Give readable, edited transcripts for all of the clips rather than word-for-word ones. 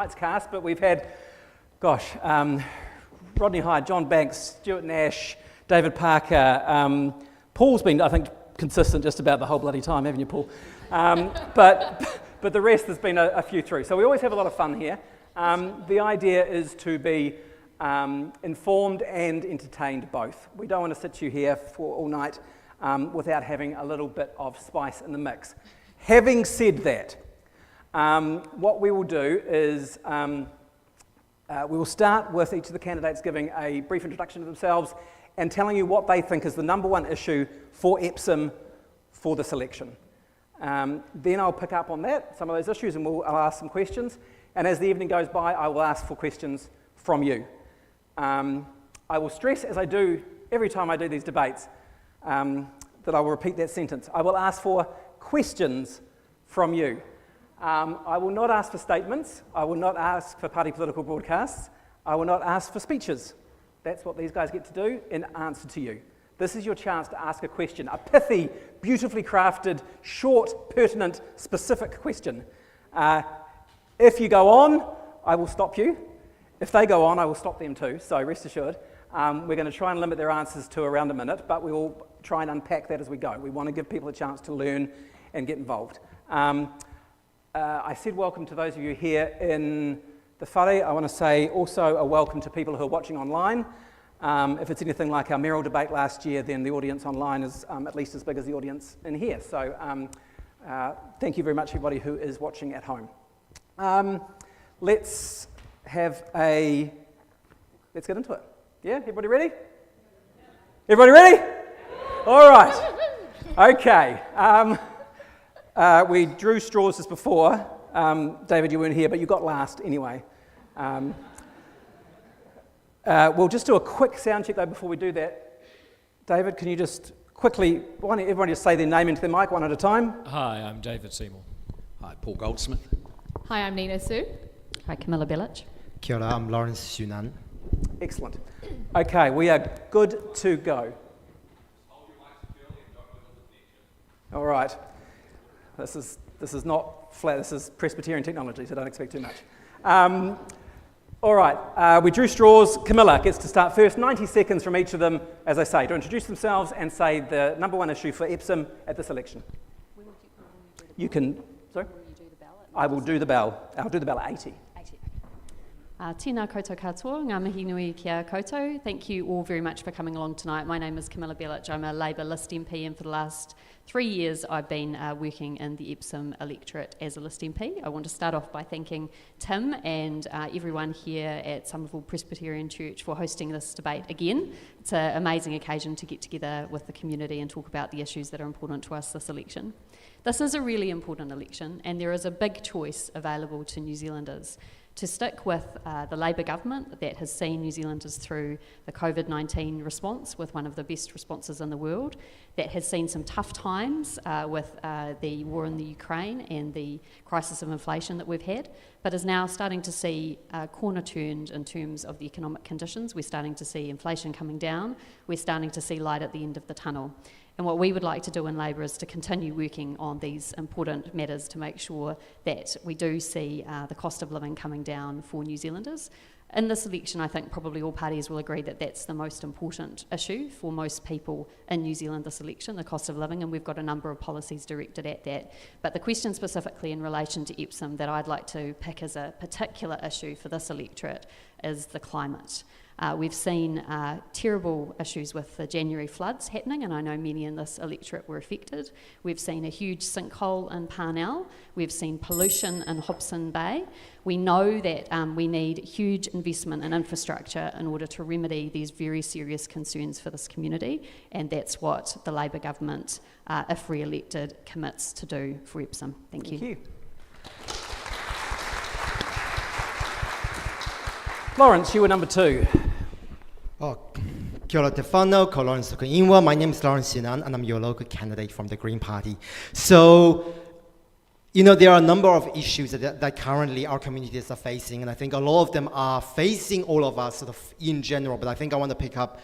Tonight's cast, but we've had, Rodney Hyde, John Banks, Stuart Nash, David Parker. Paul's been, I think, consistent just about the whole bloody time, haven't you, Paul? But the rest has been a few through. So we always have a lot of fun here. The idea is to be informed and entertained both. We don't want to sit you here for all night without having a little bit of spice in the mix. Having said that, what we will do is we will start with each of the candidates giving a brief introduction to themselves and telling you what they think is the number one issue for Epsom for this election. Then I'll pick up on that, some of those issues, and I'll ask some questions. And as the evening goes by, I will ask for questions from you. I will stress, as I do every time I do these debates, that I will repeat that sentence. I will ask for questions from you. I will not ask for statements. I will not ask for party political broadcasts. I will not ask for speeches. That's what these guys get to do in answer to you. This is your chance to ask a question, a pithy, beautifully crafted, short, pertinent, specific question. If you go on, I will stop you. If they go on, I will stop them too, so rest assured. We're going to try and limit their answers to around a minute, but we will try and unpack that as we go. We want to give people a chance to learn and get involved. I said welcome to those of you here in the whare. I want to say also a welcome to people who are watching online. If it's anything like our mayoral debate last year, then the audience online is at least as big as the audience in here. So thank you very much, everybody who is watching at home. Let's get into it. Yeah, everybody ready? Everybody ready? All right. Okay. We drew straws as before. David, you weren't here, but you got last anyway. We'll just do a quick sound check though before we do that. David, can you just quickly, why don't everybody just say their name into the mic one at a time? Hi, I'm David Seymour. Hi, Paul Goldsmith. Hi, I'm Nina Sue. Hi, Camilla Belich. Kia ora, I'm Lawrence Xu-Nan. Excellent. Okay, we are good to go. All right. This is not flat, this is Presbyterian technology, so don't expect too much. All right, we drew straws. Camilla gets to start first. 90 seconds from each of them, as I say, to introduce themselves and say the number one issue for Epsom at this election. You can, sorry? I will do the bell. I'll do the bell at 80. Tēnā koutou katoa, ngā mihi nui kia koutou. Thank you all very much for coming along tonight. My name is Camilla Belich. I'm a Labour list MP, and for the last 3 years I've been working in the Epsom electorate as a list MP. I want to start off by thanking Tim and everyone here at Somervell Presbyterian Church for hosting this debate again. It's an amazing occasion to get together with the community and talk about the issues that are important to us this election. This is a really important election, and there is a big choice available to New Zealanders. To stick with the Labour government that has seen New Zealanders through the COVID-19 response with one of the best responses in the world, that has seen some tough times with the war in the Ukraine and the crisis of inflation that we've had, but is now starting to see a corner turned in terms of the economic conditions. We're starting to see inflation coming down. We're starting to see light at the end of the tunnel. And what we would like to do in Labour is to continue working on these important matters to make sure that we do see the cost of living coming down for New Zealanders. In this election, I think probably all parties will agree that that's the most important issue for most people in New Zealand this election, the cost of living, and we've got a number of policies directed at that. But the question specifically in relation to Epsom that I'd like to pick as a particular issue for this electorate is the climate. We've seen terrible issues with the January floods happening, and I know many in this electorate were affected. We've seen a huge sinkhole in Parnell. We've seen pollution in Hobson Bay. We know that we need huge investment in infrastructure in order to remedy these very serious concerns for this community, and that's what the Labour government, if re-elected, commits to do for Epsom. Thank you. Lawrence, you were number two. Kia ora te whanau, ko Lawrence Tuku Inwa. My name is Lawrence Xu-Nan, and I'm your local candidate from the Green Party. So, you know, there are a number of issues that currently our communities are facing, and I think a lot of them are facing all of us sort of in general, but I think I want to pick up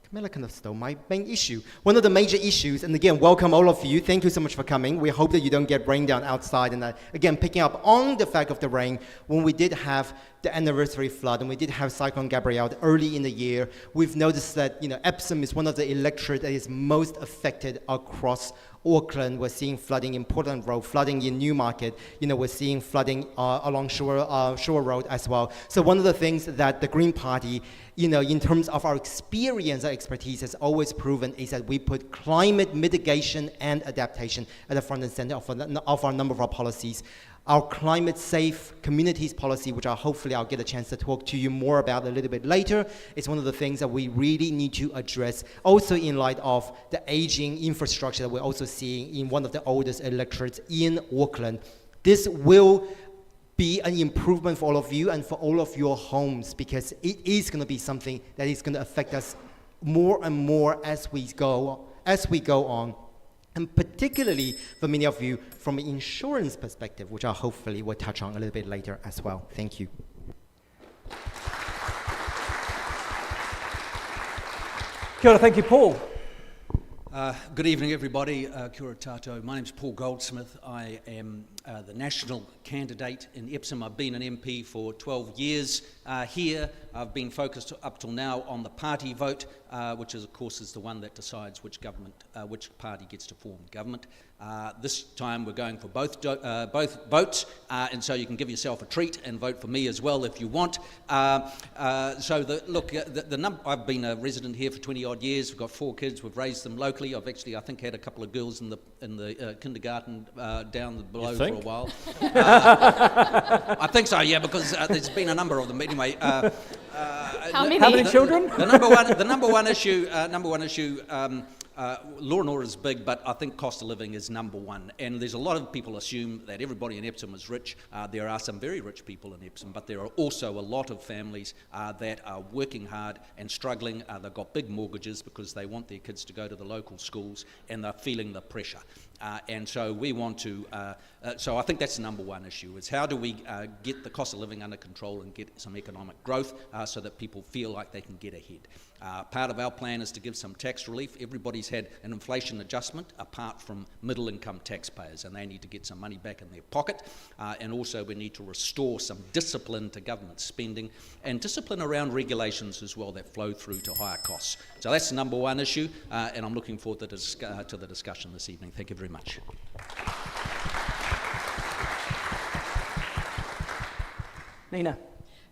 Camilla kind of stole my main issue. One of the major issues, and again, welcome all of you. Thank you so much for coming. We hope that you don't get rained down outside. And again, picking up on the fact of the rain, when we did have the anniversary flood and we did have Cyclone Gabrielle early in the year, we've noticed that Epsom is one of the electorates that is most affected across Auckland. We're seeing flooding in Portland Road, flooding in Newmarket. We're seeing flooding along Shore Road as well. So one of the things that the Green Party, in terms of our experience, our expertise, has always proven is that we put climate mitigation and adaptation at the front and center of our number of our policies. Our climate safe communities policy, which hopefully I'll get a chance to talk to you more about a little bit later, is one of the things that we really need to address, also in light of the aging infrastructure that we're also seeing in one of the oldest electorates in Auckland. This will be an improvement for all of you and for all of your homes, because it is going to be something that is going to affect us more and more as we go on. And particularly for many of you from an insurance perspective, which I hopefully will touch on a little bit later as well. Thank you. Kia ora, thank you, Paul. Good evening, everybody. Kia ora tātou. My name's Paul Goldsmith. I am the national candidate in Epsom. I've been an MP for 12 years here. I've been focused up till now on the party vote, which is, of course, is the one that decides which party gets to form government. This time we're going for both votes, and so you can give yourself a treat and vote for me as well if you want. I've been a resident here for 20 odd years. We've got 4 kids. We've raised them locally. I've actually, I think, had a couple of girls in the kindergarten down below for a while. I think so, yeah, because there's been a number of them. Anyway, How many children? The number one issue. Law and order is big, but I think cost of living is number one. And there's a lot of people assume that everybody in Epsom is rich. There are some very rich people in Epsom, but there are also a lot of families that are working hard and struggling. They've got big mortgages because they want their kids to go to the local schools, and they're feeling the pressure. And so we want to, so I think that's the number one issue, is how do we get the cost of living under control and get some economic growth so that people feel like they can get ahead. Part of our plan is to give some tax relief. Everybody's had an inflation adjustment apart from middle income taxpayers, and they need to get some money back in their pocket. And also we need to restore some discipline to government spending and discipline around regulations as well that flow through to higher costs. So that's the number one issue, and I'm looking forward to the discussion this evening. Thank you very much. Nina.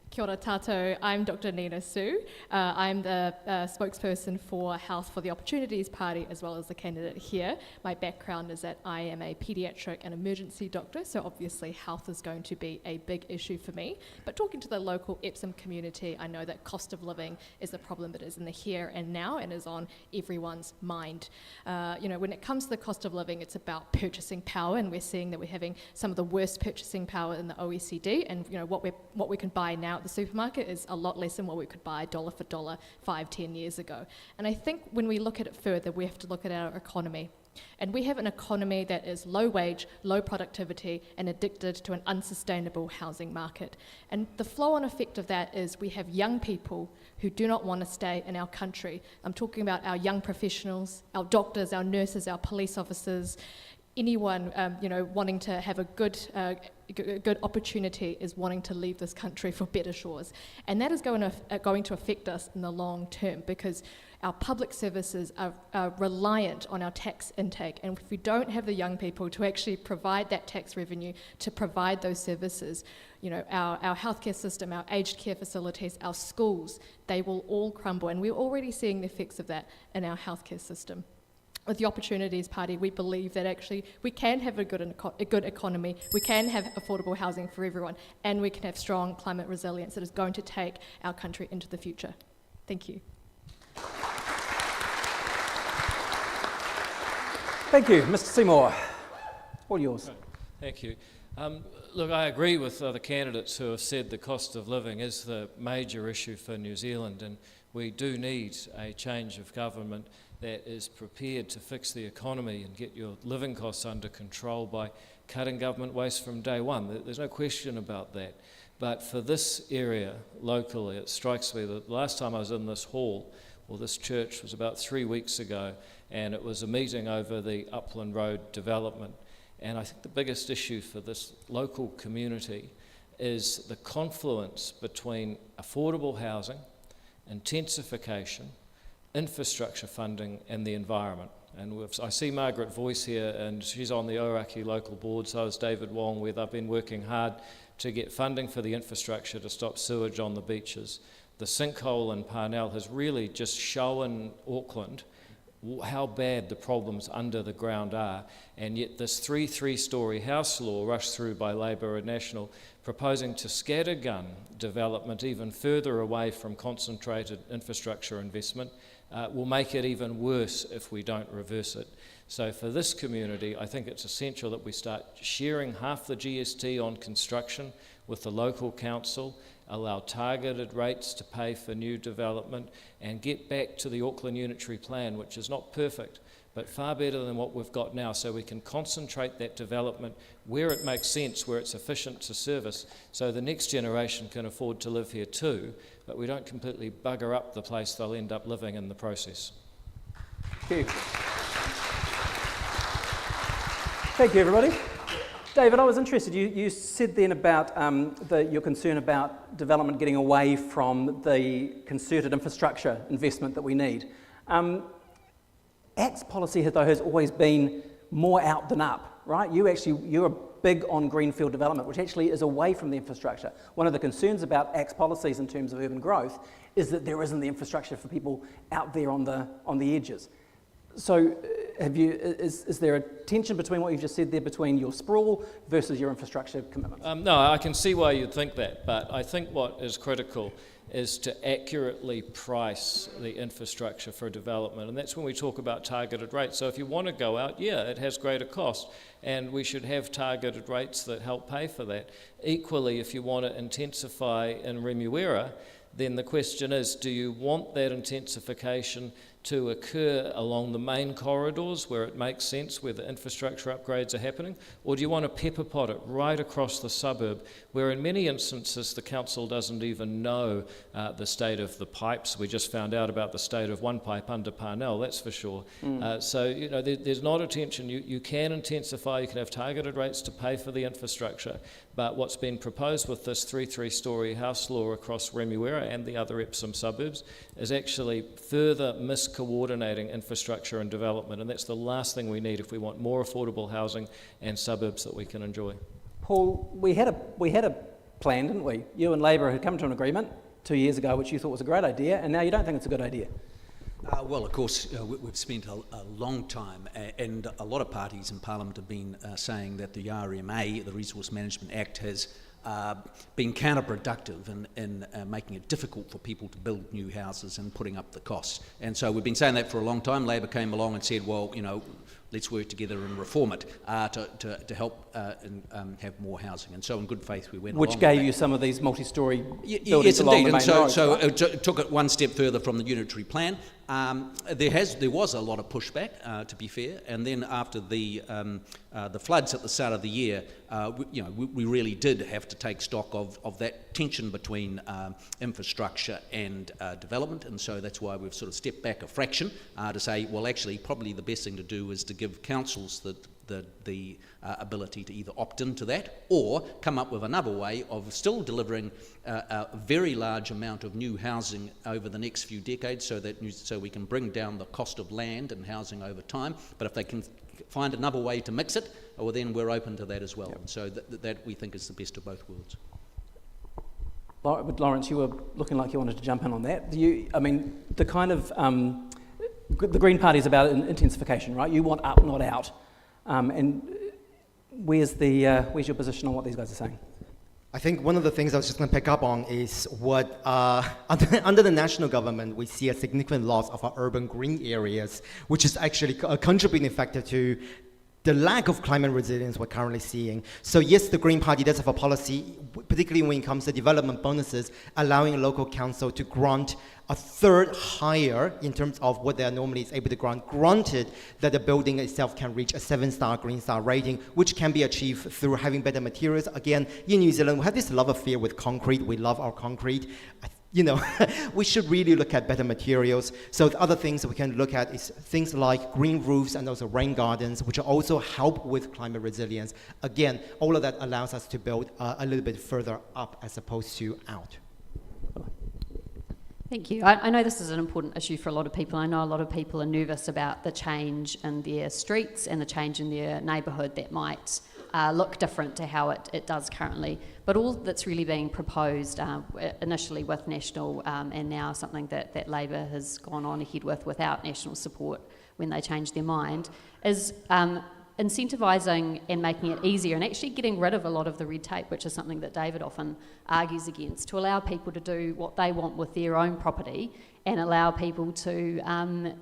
Kia ora tātou. I'm Dr. Nina Su. I'm the spokesperson for Health for the Opportunities Party, as well as the candidate here. My background is that I am a paediatric and emergency doctor, so obviously health is going to be a big issue for me. But talking to the local Epsom community, I know that cost of living is a problem that is in the here and now and is on everyone's mind. When it comes to the cost of living, it's about purchasing power, and we're seeing that we're having some of the worst purchasing power in the OECD, and what we can buy now at the supermarket is a lot less than what we could buy dollar for dollar 5-10 years ago. And I think when we look at it further, we have to look at our economy. And we have an economy that is low wage, low productivity, and addicted to an unsustainable housing market. And the flow-on effect of that is we have young people who do not want to stay in our country. I'm talking about our young professionals, our doctors, our nurses, our police officers. Anyone, wanting to have a good opportunity is wanting to leave this country for better shores. And that is going to affect us in the long term, because our public services are reliant on our tax intake. And if we don't have the young people to actually provide that tax revenue to provide those services, our healthcare system, our aged care facilities, our schools, they will all crumble. And we're already seeing the effects of that in our healthcare system. With the Opportunities Party, we believe that actually we can have a good economy, we can have affordable housing for everyone, and we can have strong climate resilience that is going to take our country into the future. Thank you. Thank you. Mr. Seymour, all yours. Thank you. Look, I agree with the candidates who have said the cost of living is the major issue for New Zealand, and we do need a change of government that is prepared to fix the economy and get your living costs under control by cutting government waste from day one. There's no question about that. But for this area locally, it strikes me that the last time I was in this hall, Well, this church was about 3 weeks ago, and it was a meeting over the Upland Road development. And I think the biggest issue for this local community is the confluence between affordable housing, intensification, infrastructure funding, and the environment. And I see Margaret Voice here, and she's on the Ōrākei local board, so is David Wong, where they've been working hard to get funding for the infrastructure to stop sewage on the beaches. The sinkhole in Parnell has really just shown Auckland how bad the problems under the ground are, and yet this three-story house law rushed through by Labour and National proposing to scattergun development even further away from concentrated infrastructure investment will make it even worse if we don't reverse it. So for this community, I think it's essential that we start sharing half the GST on construction with the local council, allow targeted rates to pay for new development, and get back to the Auckland Unitary Plan, which is not perfect, but far better than what we've got now, so we can concentrate that development where it makes sense, where it's efficient to service, so the next generation can afford to live here too, but we don't completely bugger up the place they'll end up living in the process. Thank you. Thank you, everybody. David, I was interested, you said then about your concern about development getting away from the concerted infrastructure investment that we need. ACT's policy, though, has always been more out than up, right? You're big on greenfield development, which actually is away from the infrastructure. One of the concerns about ACT's policies in terms of urban growth is that there isn't the infrastructure for people out there on the edges. So is there a tension between what you've just said there, between your sprawl versus your infrastructure commitments? No, I can see why you'd think that, but I think what is critical is to accurately price the infrastructure for development, and that's when we talk about targeted rates. So if you want to go out, yeah, it has greater cost, and we should have targeted rates that help pay for that. Equally, if you want to intensify in Remuera, then the question is, do you want that intensification to occur along the main corridors where it makes sense, where the infrastructure upgrades are happening, or do you want to pepper pot it right across the suburb, where in many instances the council doesn't even know the state of the pipes? We just found out about the state of one pipe under Parnell, that's for sure. So there's not a tension. You can intensify, you can have targeted rates to pay for the infrastructure, but what's been proposed with this three-story house law across Remuera and the other Epsom suburbs is actually further miscoordinating infrastructure and development, and that's the last thing we need if we want more affordable housing and suburbs that we can enjoy. Paul, we had a plan, didn't we? You and Labour had come to an agreement 2 years ago, which you thought was a great idea, and now you don't think it's a good idea. Well, of course, we've spent a long time, and a lot of parties in Parliament have been saying that the RMA, the Resource Management Act, has been counterproductive in making it difficult for people to build new houses and putting up the costs. And so we've been saying that for a long time. Labor came along and said, well, let's work together and reform it to help and have more housing. And so in good faith we went along. Which gave you some of these multi-storey buildings yes, along indeed. the main roads, So right? it took it one step further from the unitary plan. There was a lot of pushback, to be fair, and then after the floods at the start of the year, we really did have to take stock of that tension between infrastructure and development, and so that's why we've sort of stepped back a fraction to say, well, actually, probably the best thing to do is to give councils the ability to either opt into that or come up with another way of still delivering a very large amount of new housing over the next few decades, so we can bring down the cost of land and housing over time. But if they can find another way to mix it, well, then we're open to that as well. Yep. And so that we think is the best of both worlds. Lawrence, you were looking like you wanted to jump in on that. The kind of the Green Party is about intensification, right? You want up, not out. And where's your position on what these guys are saying? I think one of the things I was just going to pick up on is what, under the national government, we see a significant loss of our urban green areas, which is actually a contributing factor to the lack of climate resilience we're currently seeing. So yes, the Green Party does have a policy, particularly when it comes to development bonuses, allowing a local council to grant a third higher in terms of what they are normally able to grant, granted that the building itself can reach a 7-star Green Star rating, which can be achieved through having better materials. Again, in New Zealand, we have this love affair with concrete. We love our concrete. we should really look at better materials. So the other things that we can look at is things like green roofs and also rain gardens, which also help with climate resilience. Again, all of that allows us to build a little bit further up as opposed to out. Thank you. I know this is an important issue for a lot of people. I know a lot of people are nervous about the change in their streets and the change in their neighbourhood that might look different to how it does currently. But all that's really being proposed initially with National and now something that Labor has gone on ahead with without National support when they change their mind is incentivising and making it easier and actually getting rid of a lot of the red tape, which is something that David often argues against, to allow people to do what they want with their own property and allow people to,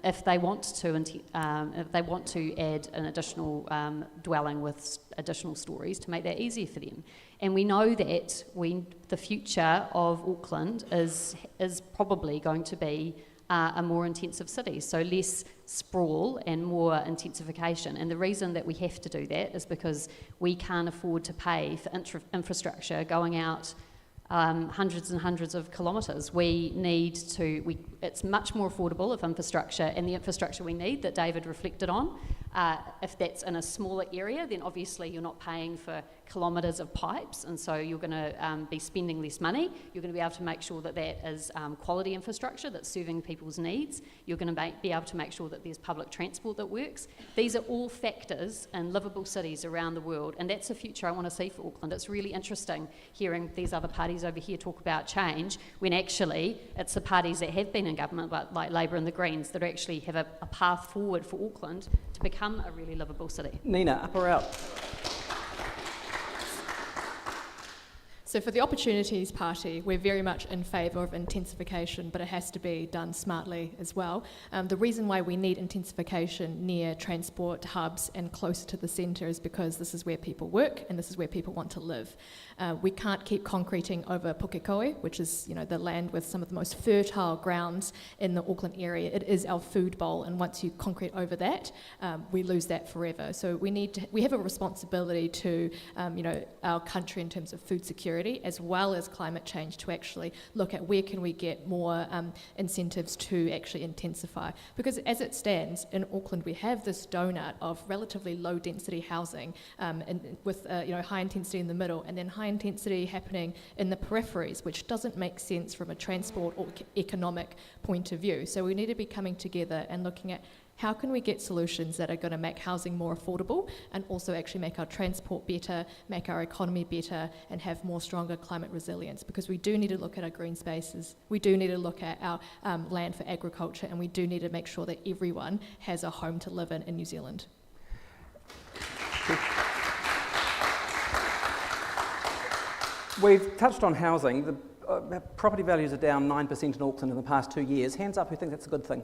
if they want to add an additional dwelling with additional stories, to make that easier for them. And we know that the future of Auckland is probably going to be a more intensive city, so less sprawl and more intensification. And the reason that we have to do that is because we can't afford to pay for infrastructure going out hundreds and hundreds of kilometres. It's much more affordable if infrastructure, and the infrastructure we need that David reflected on, if that's in a smaller area, then obviously you're not paying for kilometres of pipes, and so you're going to be spending less money. You're going to be able to make sure that is quality infrastructure that's serving people's needs. You're going to be able to make sure that there's public transport that works. These are all factors in livable cities around the world, and that's the future I want to see for Auckland. It's really interesting hearing these other parties over here talk about change, when actually it's the parties that have been in government, like Labor and the Greens, that actually have a path forward for Auckland to become a really livable city. Nina, up or out? So for the Opportunities Party, we're very much in favour of intensification, but it has to be done smartly as well. The reason why we need intensification near transport hubs and closer to the centre is because this is where people work and this is where people want to live. We can't keep concreting over Pukekohe, which is the land with some of the most fertile grounds in the Auckland area. It is our food bowl, and once you concrete over that, we lose that forever. So we have a responsibility to our country in terms of food security, as well as climate change, to actually look at where can we get more incentives to actually intensify. Because as it stands, in Auckland we have this donut of relatively low density housing with high intensity in the middle, and then high intensity happening in the peripheries, which doesn't make sense from a transport or economic point of view. So we need to be coming together and looking at how can we get solutions that are going to make housing more affordable and also actually make our transport better, make our economy better, and have more stronger climate resilience? Because we do need to look at our green spaces, we do need to look at our land for agriculture, and we do need to make sure that everyone has a home to live in New Zealand. We've touched on housing. The property values are down 9% in Auckland in the past 2 years. Hands up who think that's a good thing.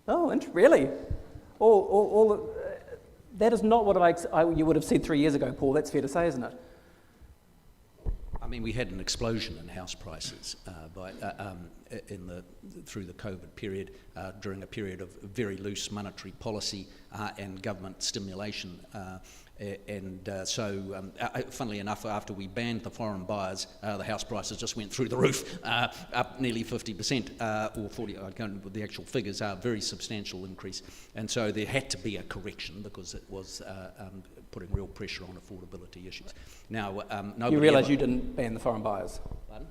Oh, really? That is not what you would have said 3 years ago, Paul. That's fair to say, isn't it? I mean, we had an explosion in house prices through the COVID period, during a period of very loose monetary policy and government stimulation. Funnily enough, after we banned the foreign buyers, the house prices just went through the roof, up nearly 50%, or 40. I can't remember the actual figures. A very substantial increase, and so there had to be a correction because it was putting real pressure on affordability issues. Now, you realise you didn't ban the foreign buyers? Pardon?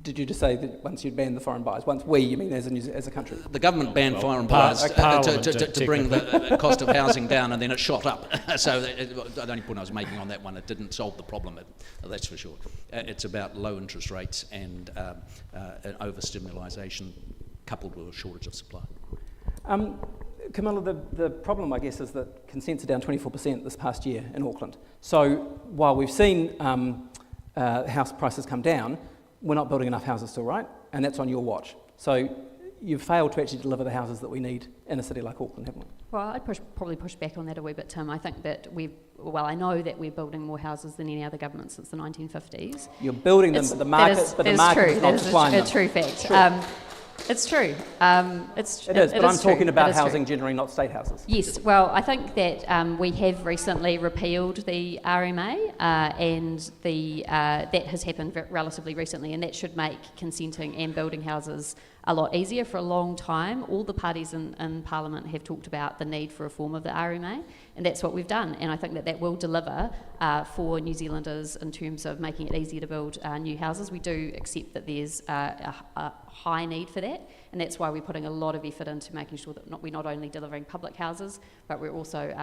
Did you just say that once you'd banned the foreign buyers? Once we, you mean as a country? The government banned foreign buyers to bring the cost of housing down, and then it shot up. So the only point I was making on that one, it didn't solve the problem, that's for sure. It's about low interest rates and an overstimulation coupled with a shortage of supply. Camilla, the problem, I guess, is that consents are down 24% this past year in Auckland. So while we've seen house prices come down, we're not building enough houses still, right? And that's on your watch. So you've failed to actually deliver the houses that we need in a city like Auckland, haven't we? Well, I'd probably push back on that a wee bit, Tim. I think that I know that we're building more houses than any other government since the 1950s. You're building them, but the market is not supplying them. That is a true fact. Sure. It's true. It is, but I'm talking about housing generally, not state houses. Yes, well, I think that we have recently repealed the RMA, and that has happened relatively recently, and that should make consenting and building houses a lot easier. For a long time, all the parties in Parliament have talked about the need for reform of the RMA, and that's what we've done. And I think that will deliver for New Zealanders in terms of making it easier to build new houses. We do accept that there's a high need for that, and that's why we're putting a lot of effort into making sure that we're not only delivering public houses, but we're also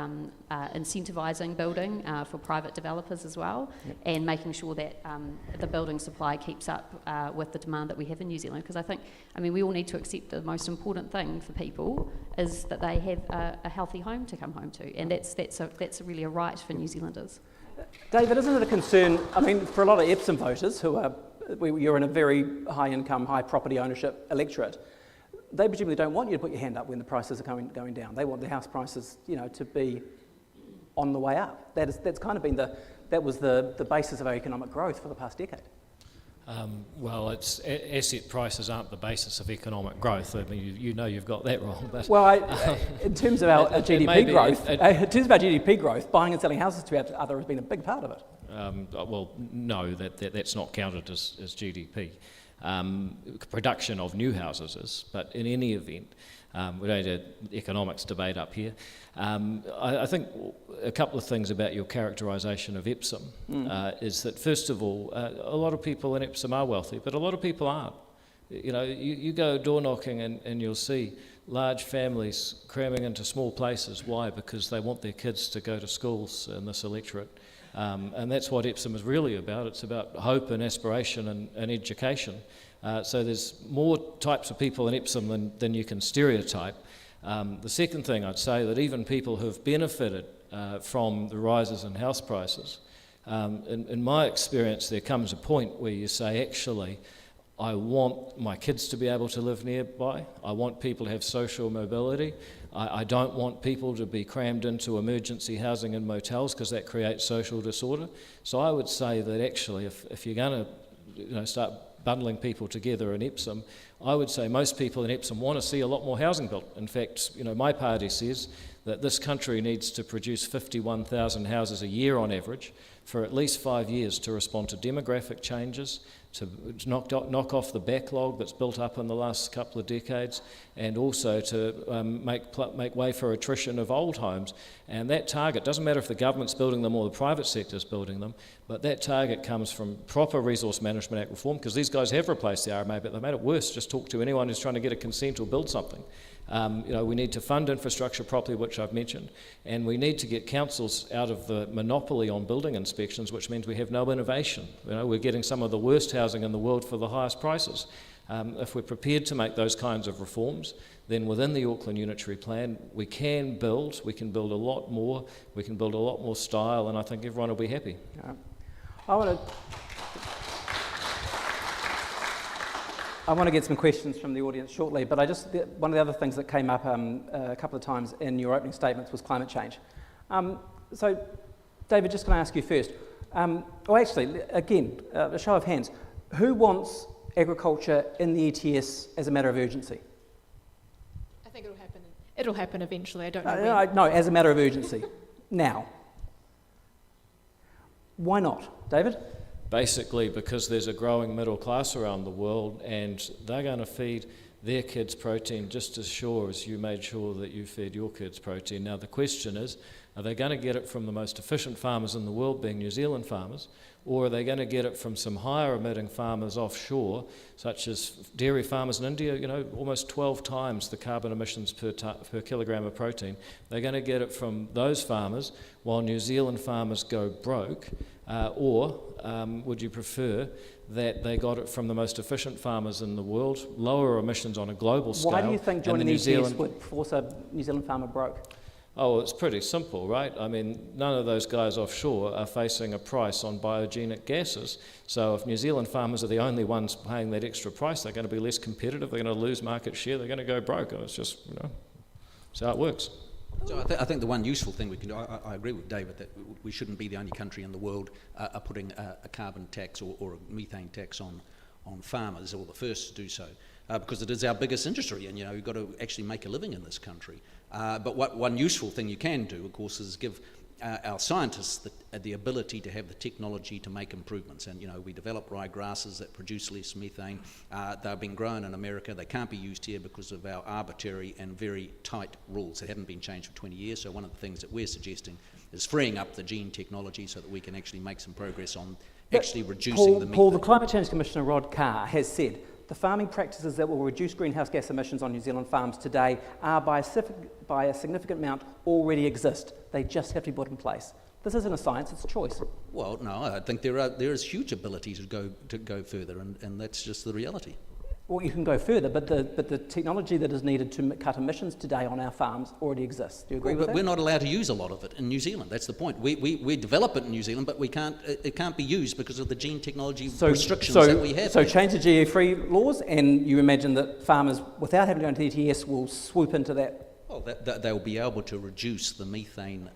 incentivising building for private developers as well, and making sure that the building supply keeps up with the demand that we have in New Zealand. Because we all need to accept the most important thing for people is that they have a healthy home to come home to, and that's really a right for New Zealanders. David, isn't it a concern, for a lot of Epsom voters who are, you're in a very high income, high property ownership electorate, they presumably don't want you to put your hand up when the prices are going down. They want the house prices, to be on the way up. That's kind of been that was the basis of our economic growth for the past decade. Asset prices aren't the basis of economic growth. You've got that wrong. But in terms of our GDP growth, buying and selling houses to each other has been a big part of it. No, that's not counted as GDP. Production of new houses is, but in any event, we don't have economics debate up here. I think a couple of things about your characterisation of Epsom is that, first of all, a lot of people in Epsom are wealthy, but a lot of people aren't. You go door knocking and you'll see large families cramming into small places. Why? Because they want their kids to go to schools in this electorate. And that's what Epsom is really about. It's about hope and aspiration and education. So there's more types of people in Epsom than you can stereotype. The second thing I'd say, that even people who've benefited from the rises in house prices, in my experience, there comes a point where you say, actually, I want my kids to be able to live nearby. I want people to have social mobility. I don't want people to be crammed into emergency housing and motels, because that creates social disorder. So I would say that actually, if you're going to start bundling people together in Epsom, I would say most people in Epsom want to see a lot more housing built. In fact, my party says that this country needs to produce 51,000 houses a year on average for at least 5 years to respond to demographic changes, to knock off the backlog that's built up in the last couple of decades, and also to make way for attrition of old homes. And that target, doesn't matter if the government's building them or the private sector's building them, but that target comes from proper Resource Management Act reform, because these guys have replaced the RMA, but they've made it worse. Just talk to anyone who's trying to get a consent or build something. We need to fund infrastructure properly, which I've mentioned, and we need to get councils out of the monopoly on building inspections, which means we have no innovation. We're getting some of the worst housing in the world for the highest prices. If we're prepared to make those kinds of reforms, then within the Auckland Unitary Plan, we can build a lot more, we can build a lot more style, and I think everyone will be happy. I want to get some questions from the audience shortly, but one of the other things that came up a couple of times in your opening statements was climate change. So, David, just going to ask you first. A show of hands. Who wants agriculture in the ETS as a matter of urgency? I think it'll happen. It'll happen eventually. I don't know when. No, as a matter of urgency. Now. Why not, David? Basically because there's a growing middle class around the world, and they're going to feed their kids protein just as sure as you made sure that you fed your kids protein. Now the question is, are they going to get it from the most efficient farmers in the world, being New Zealand farmers, or are they going to get it from some higher emitting farmers offshore, such as dairy farmers in India, almost 12 times the carbon emissions per kilogram of protein? They're going to get it from those farmers while New Zealand farmers go broke, or would you prefer that they got it from the most efficient farmers in the world, lower emissions on a global scale? Why do you think joining the ETS would force a New Zealand farmer broke? Oh, it's pretty simple, right? None of those guys offshore are facing a price on biogenic gases. So if New Zealand farmers are the only ones paying that extra price, they're going to be less competitive, they're going to lose market share, they're going to go broke. It's just, that's how it works. So I think the one useful thing we can do, I agree with David that we shouldn't be the only country in the world putting a carbon tax or a methane tax on farmers, or the first to do so. because it is our biggest industry, and you've got to actually make a living in this country. But one useful thing you can do, of course, is give our scientists the ability to have the technology to make improvements. And we develop ryegrasses that produce less methane. They've been grown in America. They can't be used here because of our arbitrary and very tight rules that haven't been changed for 20 years. So one of the things that we're suggesting is freeing up the gene technology so that we can actually make some progress on actually reducing the methane. Paul, the Climate Change Commissioner Rod Carr has said the farming practices that will reduce greenhouse gas emissions on New Zealand farms today are by a significant amount already exist. They just have to be put in place. This isn't a science, it's a choice. Well, no, I think there is huge ability to go further, and that's just the reality. Well, you can go further, but the technology that is needed to cut emissions today on our farms already exists. Do you agree with that? But we're not allowed to use a lot of it in New Zealand. That's the point. We develop it in New Zealand, but it can't be used because of the gene technology restrictions that we have. So change the GE-free laws, and you imagine that farmers, without having to go into the ETS, will swoop into that. Well, they'll be able to reduce the methane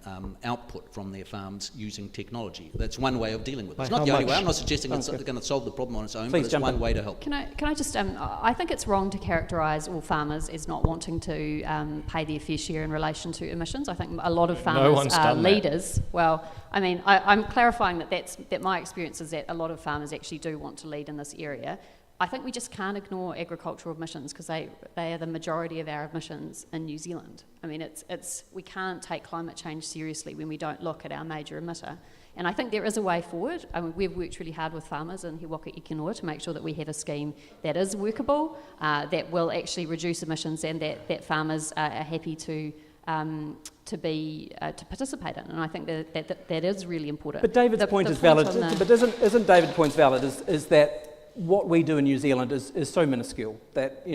output from their farms using technology. That's one way of dealing with it. It's not the only way. I'm not suggesting it's going to solve the problem on its own, but it's one way to help. Can I just, I think it's wrong to characterise all farmers as not wanting to pay their fair share in relation to emissions. I think a lot of farmers are leaders. Well, I mean, I'm clarifying that my experience is that a lot of farmers actually do want to lead in this area. I think we just can't ignore agricultural emissions because they are the majority of our emissions in New Zealand. I mean, we can't take climate change seriously when we don't look at our major emitter. And I think there is a way forward. I mean, we've worked really hard with farmers in He Waka Eke Noa to make sure that we have a scheme that is workable, that will actually reduce emissions, and that farmers are happy to participate in. And I think that is really important. But David's point is valid. But isn't David's point valid? Is that what we do in New Zealand is so minuscule that,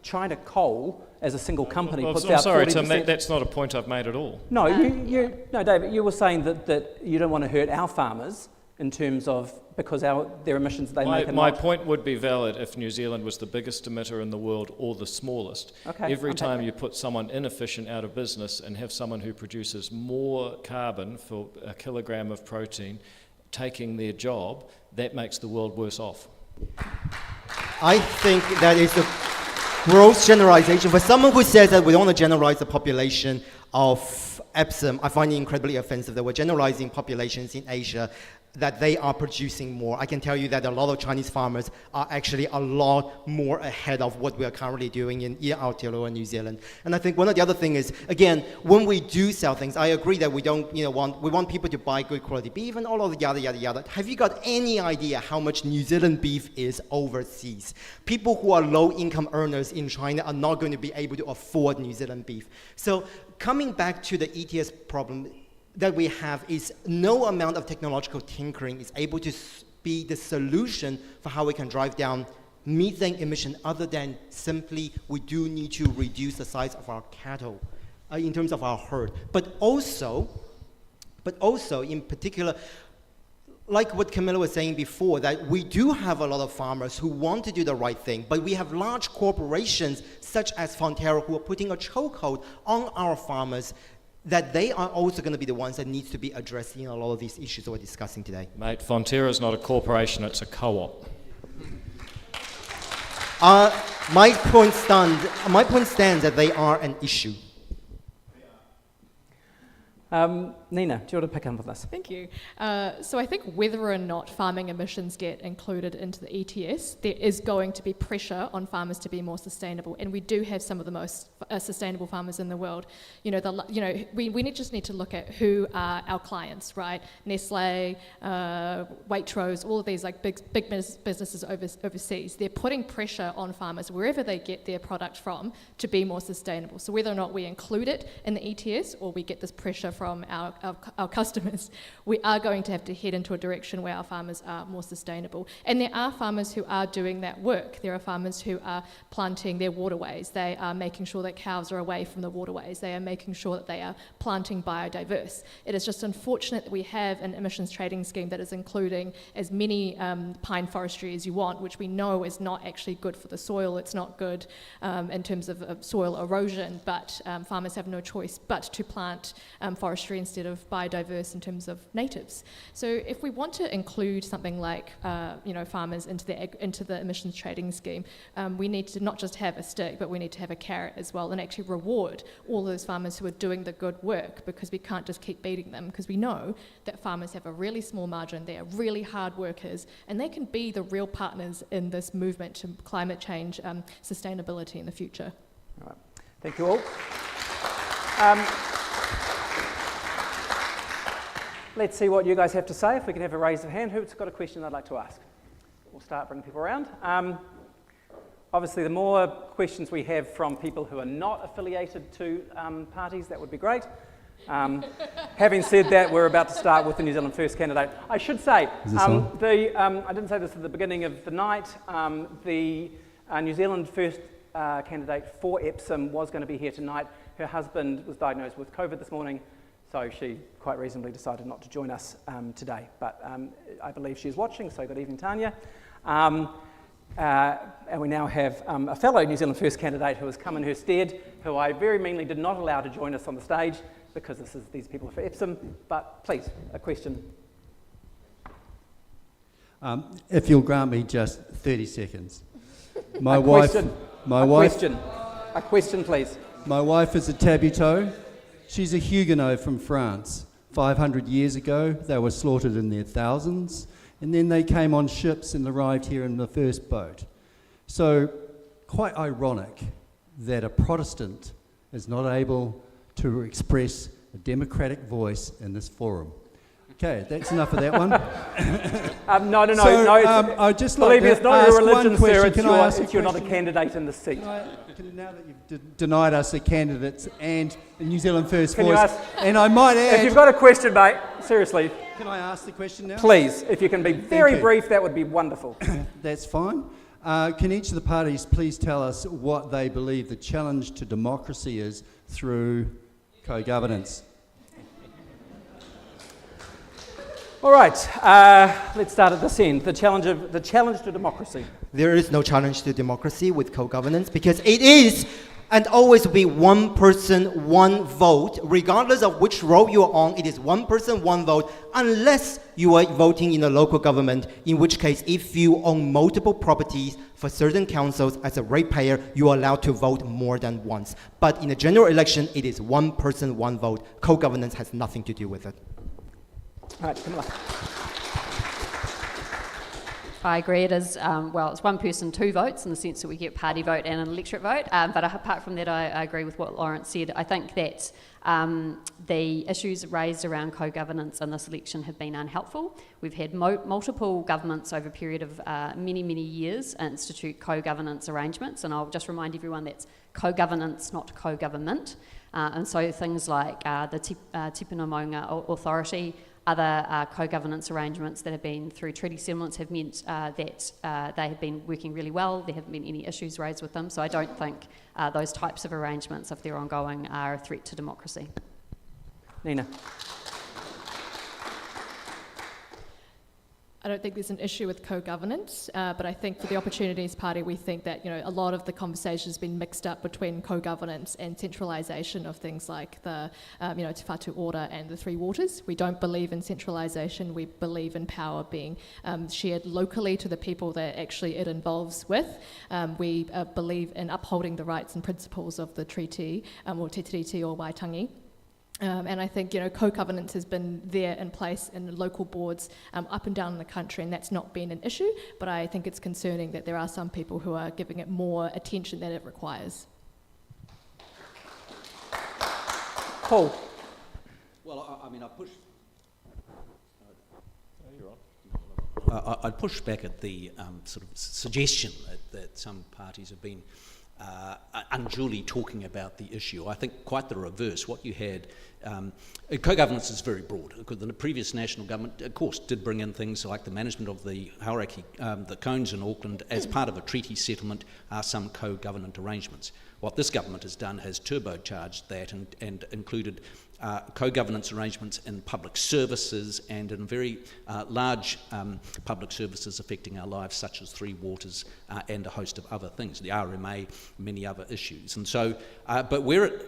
China Coal as a single company puts out 40%. I'm sorry, Tim, that's not a point I've made at all. No, no, David, you were saying that you don't want to hurt our farmers in terms of, because their emissions they make are My point would be valid if New Zealand was the biggest emitter in the world or the smallest. Okay, Every time you put someone inefficient out of business and have someone who produces more carbon for a kilogram of protein taking their job, that makes the world worse off. I think that is a gross generalization. For someone who says that we don't want to generalize the population of Epsom, I find it incredibly offensive that we're generalizing populations in Asia that they are producing more. I can tell you that a lot of Chinese farmers are actually a lot more ahead of what we are currently doing in Aotearoa, New Zealand. And I think one of the other things is, again, when we do sell things, I agree that we don't, we want people to buy good quality beef and all of the yada, yada, yada. Have you got any idea how much New Zealand beef is overseas? People who are low-income earners in China are not going to be able to afford New Zealand beef. So coming back to the ETS problem, that we have is no amount of technological tinkering is able to be the solution for how we can drive down methane emission other than simply we do need to reduce the size of our cattle in terms of our herd. But also in particular, like what Camilla was saying before, that we do have a lot of farmers who want to do the right thing, but we have large corporations such as Fonterra who are putting a chokehold on our farmers, that they are also going to be the ones that needs to be addressing a lot of these issues that we're discussing today. Mate, Fonterra is not a corporation, it's a co-op. My point stands that they are an issue. Nina, do you want to pick up on this? Thank you. So I think whether or not farming emissions get included into the ETS, there is going to be pressure on farmers to be more sustainable, and we do have some of the most sustainable farmers in the world. We just need to look at who are our clients, right? Nestle, Waitrose, all of these big businesses overseas. They're putting pressure on farmers wherever they get their product from to be more sustainable. So whether or not we include it in the ETS or we get this pressure from our customers, we are going to have to head into a direction where our farmers are more sustainable. And there are farmers who are doing that work. There are farmers who are planting their waterways. They are making sure that cows are away from the waterways. They are making sure that they are planting biodiverse. It is just unfortunate that we have an emissions trading scheme that is including as many pine forestry as you want, which we know is not actually good for the soil. It's not good in terms of soil erosion, but farmers have no choice but to plant forestry instead of biodiverse in terms of natives. So if we want to include something like farmers into the emissions trading scheme, we need to not just have a stick, but we need to have a carrot as well, and actually reward all those farmers who are doing the good work, because we can't just keep beating them, because we know that farmers have a really small margin, they are really hard workers, and they can be the real partners in this movement to climate change, sustainability in the future. All right. Thank you all. Let's see what you guys have to say. If we can have a raise of hand, who's got a question they'd like to ask? We'll start bringing people around. Obviously, the more questions we have from people who are not affiliated to parties, that would be great. Having said that, we're about to start with the New Zealand First candidate. I should say, I didn't say this at the beginning of the night, the New Zealand First candidate for Epsom was going to be here tonight. Her husband was diagnosed with COVID this morning, so she quite reasonably decided not to join us today. But I believe she is watching, so good evening, Tanya. And we now have a fellow New Zealand First candidate who has come in her stead, who I very meanly did not allow to join us on the stage, because these people are for Epsom. But please, a question. If you'll grant me just 30 seconds. A question, please. My wife is a Tabuto. She's a Huguenot from France. 500 years ago, they were slaughtered in their thousands, and then they came on ships and arrived here in the first boat. So, quite ironic that a Protestant is not able to express a democratic voice in this forum. Okay, that's enough of that one. No. I'd just like believe me, to it's not ask your religion, one sir. question. You're not a candidate in the seat. Now that you've denied us a candidate and a New Zealand First Can you voice, ask, and I might add... if you've got a question, mate, seriously. Can I ask the question now? Please, if you can be very you. brief, that would be wonderful. That's fine. Can each of the parties please tell us what they believe the challenge to democracy is through co-governance? All right, let's start at this end. The challenge to democracy. There is no challenge to democracy with co-governance, because it is and always will be one person, one vote. Regardless of which row you are on, it is one person, one vote, unless you are voting in a local government, in which case, if you own multiple properties for certain councils as a ratepayer, you are allowed to vote more than once. But in a general election, it is one person, one vote. Co-governance has nothing to do with it. All right, Camilla. I agree. It is, it's one person, two votes in the sense that we get party vote and an electorate vote. But apart from that, I agree with what Lawrence said. I think that the issues raised around co-governance in this election have been unhelpful. We've had multiple governments over a period of many, many years institute co-governance arrangements. And I'll just remind everyone that's co-governance, not co-government. And so things like the Tipuna Maunga Authority, other co-governance arrangements that have been through treaty settlements have meant that they have been working really well. There haven't been any issues raised with them. So I don't think those types of arrangements, if they're ongoing, are a threat to democracy. Nina. I don't think there's an issue with co-governance, but I think for the Opportunities Party, we think that a lot of the conversation has been mixed up between co-governance and centralisation of things like the Te Whatu Order and the Three Waters. We don't believe in centralisation. We believe in power being shared locally to the people that actually it involves with. We believe in upholding the rights and principles of the treaty, or Te Tiriti or Waitangi. And I think co-governance has been there in place in local boards up and down in the country, and that's not been an issue. But I think it's concerning that there are some people who are giving it more attention than it requires. Paul. Well, I push. I'd push back at the sort of suggestion that some parties have been unduly talking about the issue. I think quite the reverse. What you had, co-governance is very broad. The previous national government, of course, did bring in things like the management of the Hauraki, the cones in Auckland, as part of a treaty settlement, some co-government arrangements. What this government has done has turbocharged that and included co-governance arrangements in public services and in very large public services affecting our lives, such as Three Waters and a host of other things, the RMA, many other issues. And so, but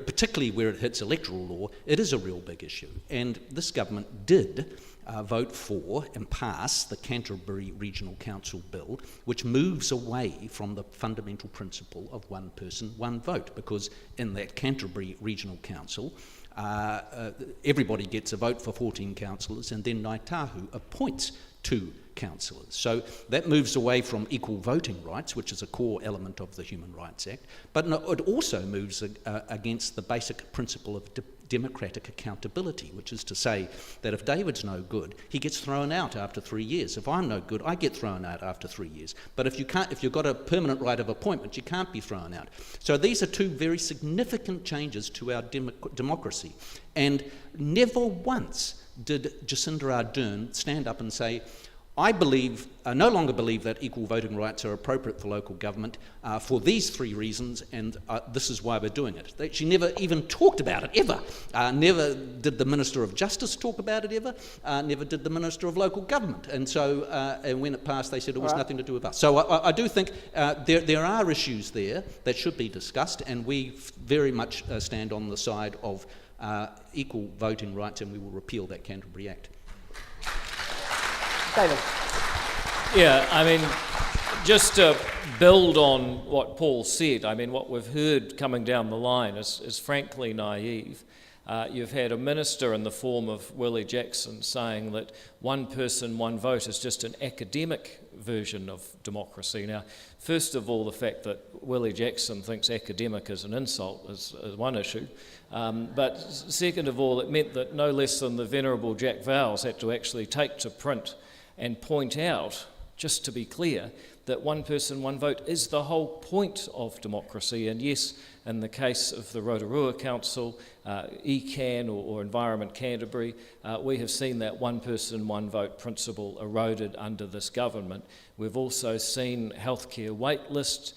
particularly where it hits electoral law, it is a real big issue. And this government did vote for and pass the Canterbury Regional Council Bill, which moves away from the fundamental principle of one person, one vote, because in that Canterbury Regional Council, everybody gets a vote for 14 councillors, and then Ngāi Tahu appoints 2 councillors. So that moves away from equal voting rights, which is a core element of the Human Rights Act, but it also moves against the basic principle of democratic accountability, which is to say that if David's no good, he gets thrown out after 3 years. If I'm no good, I get thrown out after 3 years. But if you've got a permanent right of appointment, you can't be thrown out. So these are 2 very significant changes to our democracy. And never once did Jacinda Ardern stand up and say, I no longer believe that equal voting rights are appropriate for local government for these 3 reasons, and this is why we're doing it. She never even talked about it, ever. Never did the Minister of Justice talk about it, ever. Never did the Minister of Local Government. And so, and when it passed, they said it was nothing to do with us. So I do think there are issues there that should be discussed, and we very much stand on the side of equal voting rights, and we will repeal that Canterbury Act. David. Yeah, I mean, just to build on what Paul said, I mean, what we've heard coming down the line is frankly naive. You've had a minister in the form of Willie Jackson saying that one person, one vote is just an academic version of democracy. Now, first of all, the fact that Willie Jackson thinks academic is an insult is one issue. But second of all, it meant that no less than the Venerable Jack Vowles had to actually take to print and point out, just to be clear, that one person, one vote is the whole point of democracy. And yes, in the case of the Rotorua Council, ECAN or Environment Canterbury, we have seen that one person, one vote principle eroded under this government. We've also seen healthcare wait lists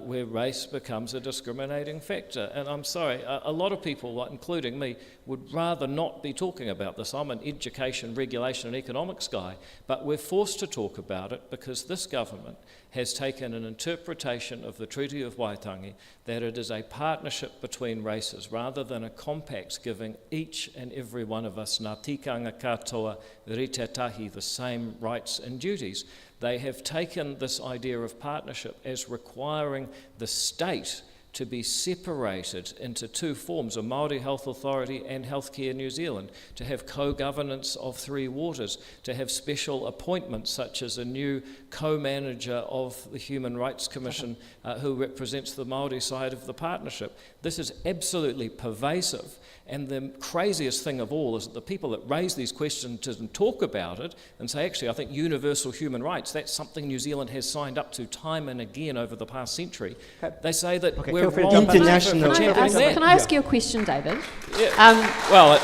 where race becomes a discriminating factor. And I'm sorry, a lot of people, including me, would rather not be talking about this. I'm an education, regulation and economics guy, but we're forced to talk about it because this government has taken an interpretation of the Treaty of Waitangi that it is a partnership between races rather than a compact giving each and every one of us ngā tikanga katoa ritatahi the same rights and duties. They have taken this idea of partnership as requiring the state to be separated into 2 forms, a Māori Health Authority and Healthcare New Zealand, to have co-governance of Three Waters, to have special appointments such as a new co-manager of the Human Rights Commission who represents the Māori side of the partnership. This is absolutely pervasive, and the craziest thing of all is that the people that raise these questions and talk about it and say, actually, I think universal human rights, that's something New Zealand has signed up to time and again over the past century. They say that we're wrong. International. Can I ask you a question, David? Yeah. Well,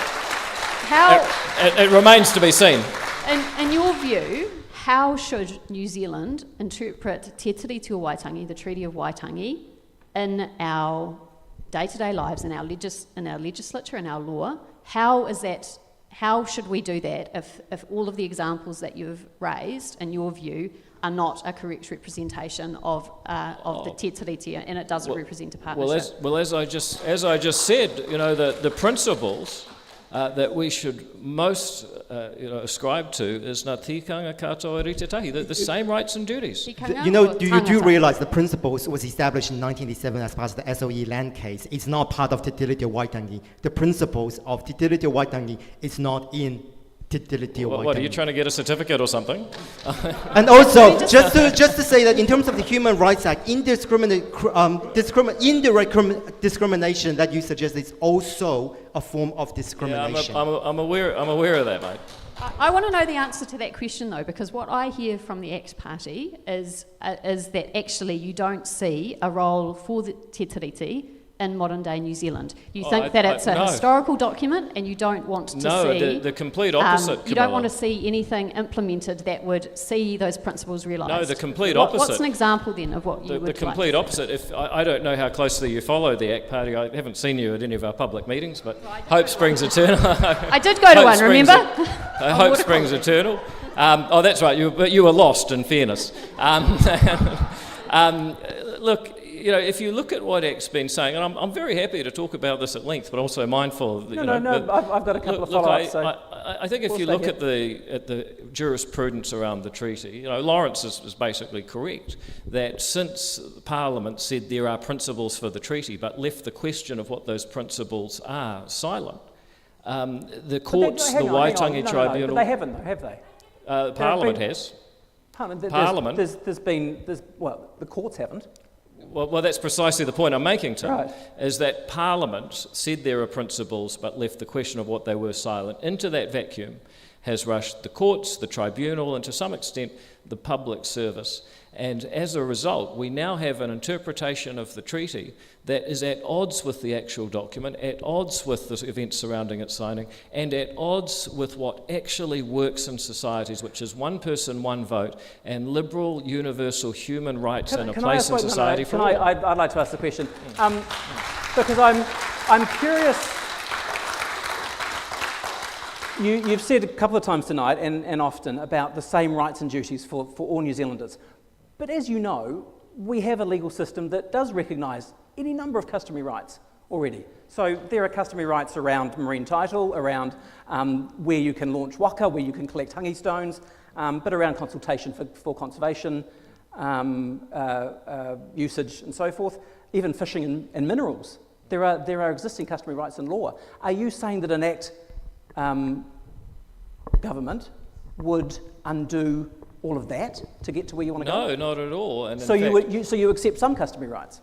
it remains to be seen. In your view, how should New Zealand interpret Te Tiriti o Waitangi, the Treaty of Waitangi, in our day-to-day lives, in our legislature, in our law? How should we do that if all of the examples that you've raised, in your view, are not a correct representation of the Te Tiriti, and it doesn't represent a partnership? As I just said, you know, the principles that we should most ascribe to is ngā tikanga katoa ritatahi, the same rights and duties. You know, you do realize the principles was established in 1987 as part of the SOE land case. It's not part of Te Tiriti o Waitangi. The principles of Te Tiriti o Waitangi is not in Te Tiriti o Waitangi. What, are you trying to get a certificate or something? And also, just to say that in terms of the Human Rights Act, indirect discrimination that you suggest is also a form of discrimination. Yeah, I'm aware of that, mate. I want to know the answer to that question, though, because what I hear from the X Party is that actually you don't see a role for the Te Tiriti in modern day New Zealand. You Oh, think that it's a no. historical document and you don't want to No, see... the complete opposite, you don't Camilla. want to see anything implemented that would see those principles realised. No, the complete What's opposite. an example then of what you The would complete like? opposite. If I don't know how closely you follow the ACT Party. I haven't seen you at any of our public meetings, but hope springs eternal. I did go to Hope one, springs remember? Hope springs eternal. Oh, that's right. But you were lost, in fairness. Look, you know, if you look at what ACT's been saying, and I'm very happy to talk about this at length, but also mindful of I've got a couple of follow-ups. I think if you look at the jurisprudence around the treaty, you know, Lawrence is basically correct that since Parliament said there are principles for the treaty, but left the question of what those principles are silent, the courts, the Waitangi Tribunal... But they haven't, though, have they? Parliament has. Parliament. The courts haven't. Well, that's precisely the point I'm making, Tim, Right. is that Parliament said there are principles but left the question of what they were silent. Into that vacuum has rushed the courts, the tribunal, and to some extent the public service. And as a result, we now have an interpretation of the treaty that is at odds with the actual document, at odds with the events surrounding its signing, and at odds with what actually works in societies, which is one person, one vote, and liberal, universal human rights and a place in society for all. I'd like to ask the question, because I'm curious. You've said a couple of times tonight and often about the same rights and duties for all New Zealanders. But as you know, we have a legal system that does recognise any number of customary rights already. So there are customary rights around marine title, around where you can launch waka, where you can collect hangi stones, but around consultation for conservation, usage and so forth, even fishing and minerals. There are existing customary rights in law. Are you saying that an Act government would undo all of that to get to where you want to go? No, not at all. And so you accept some customary rights?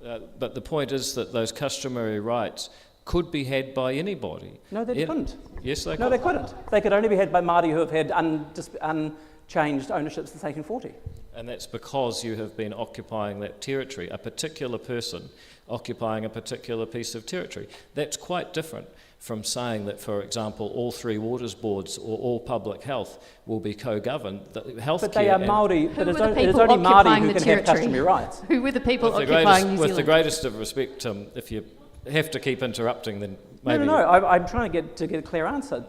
But the point is that those customary rights could be had by anybody. No, they couldn't. Yes, they could. No, they couldn't. They could only be had by Māori who have had unchanged ownership since 1840. And that's because you have been occupying that territory, a particular person occupying a particular piece of territory. That's quite different from saying that, for example, all three waters boards or all public health will be co-governed. But they are Māori, but it's only people Māori who occupying can the have territory? customary rights. Who were the people with occupying New Zealand? With the greatest of respect, Tim, if you have to keep interrupting, then maybe... No, I'm trying to get a clear answer.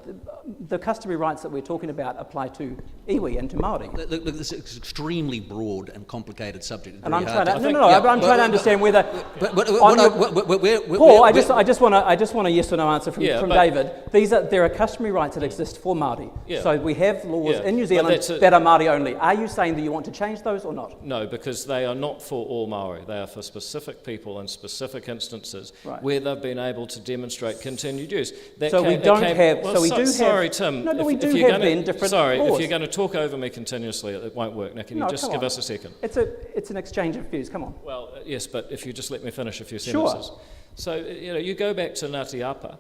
The customary rights that we're talking about apply to iwi and to Māori. Look, this is an extremely broad and complicated subject. And I'm trying hard to... I'm trying to understand whether... Paul, I just want a yes or no answer from David. There are customary rights that exist for Māori. Yeah. So we have laws in New But Zealand that's that are Māori only. Are you saying that you want to change those or not? No, because they are not for all Māori. They are for specific people in specific instances where they've been able to demonstrate continued use. Sorry, Tim. No, but we do have then different laws. If you're going to talk over me continuously, it won't work. Now, can you just give us a second? It's an exchange of views. Come on. Well, yes, but if you just let me finish a few sentences. Sure. So, you go back to Ngāti Apa.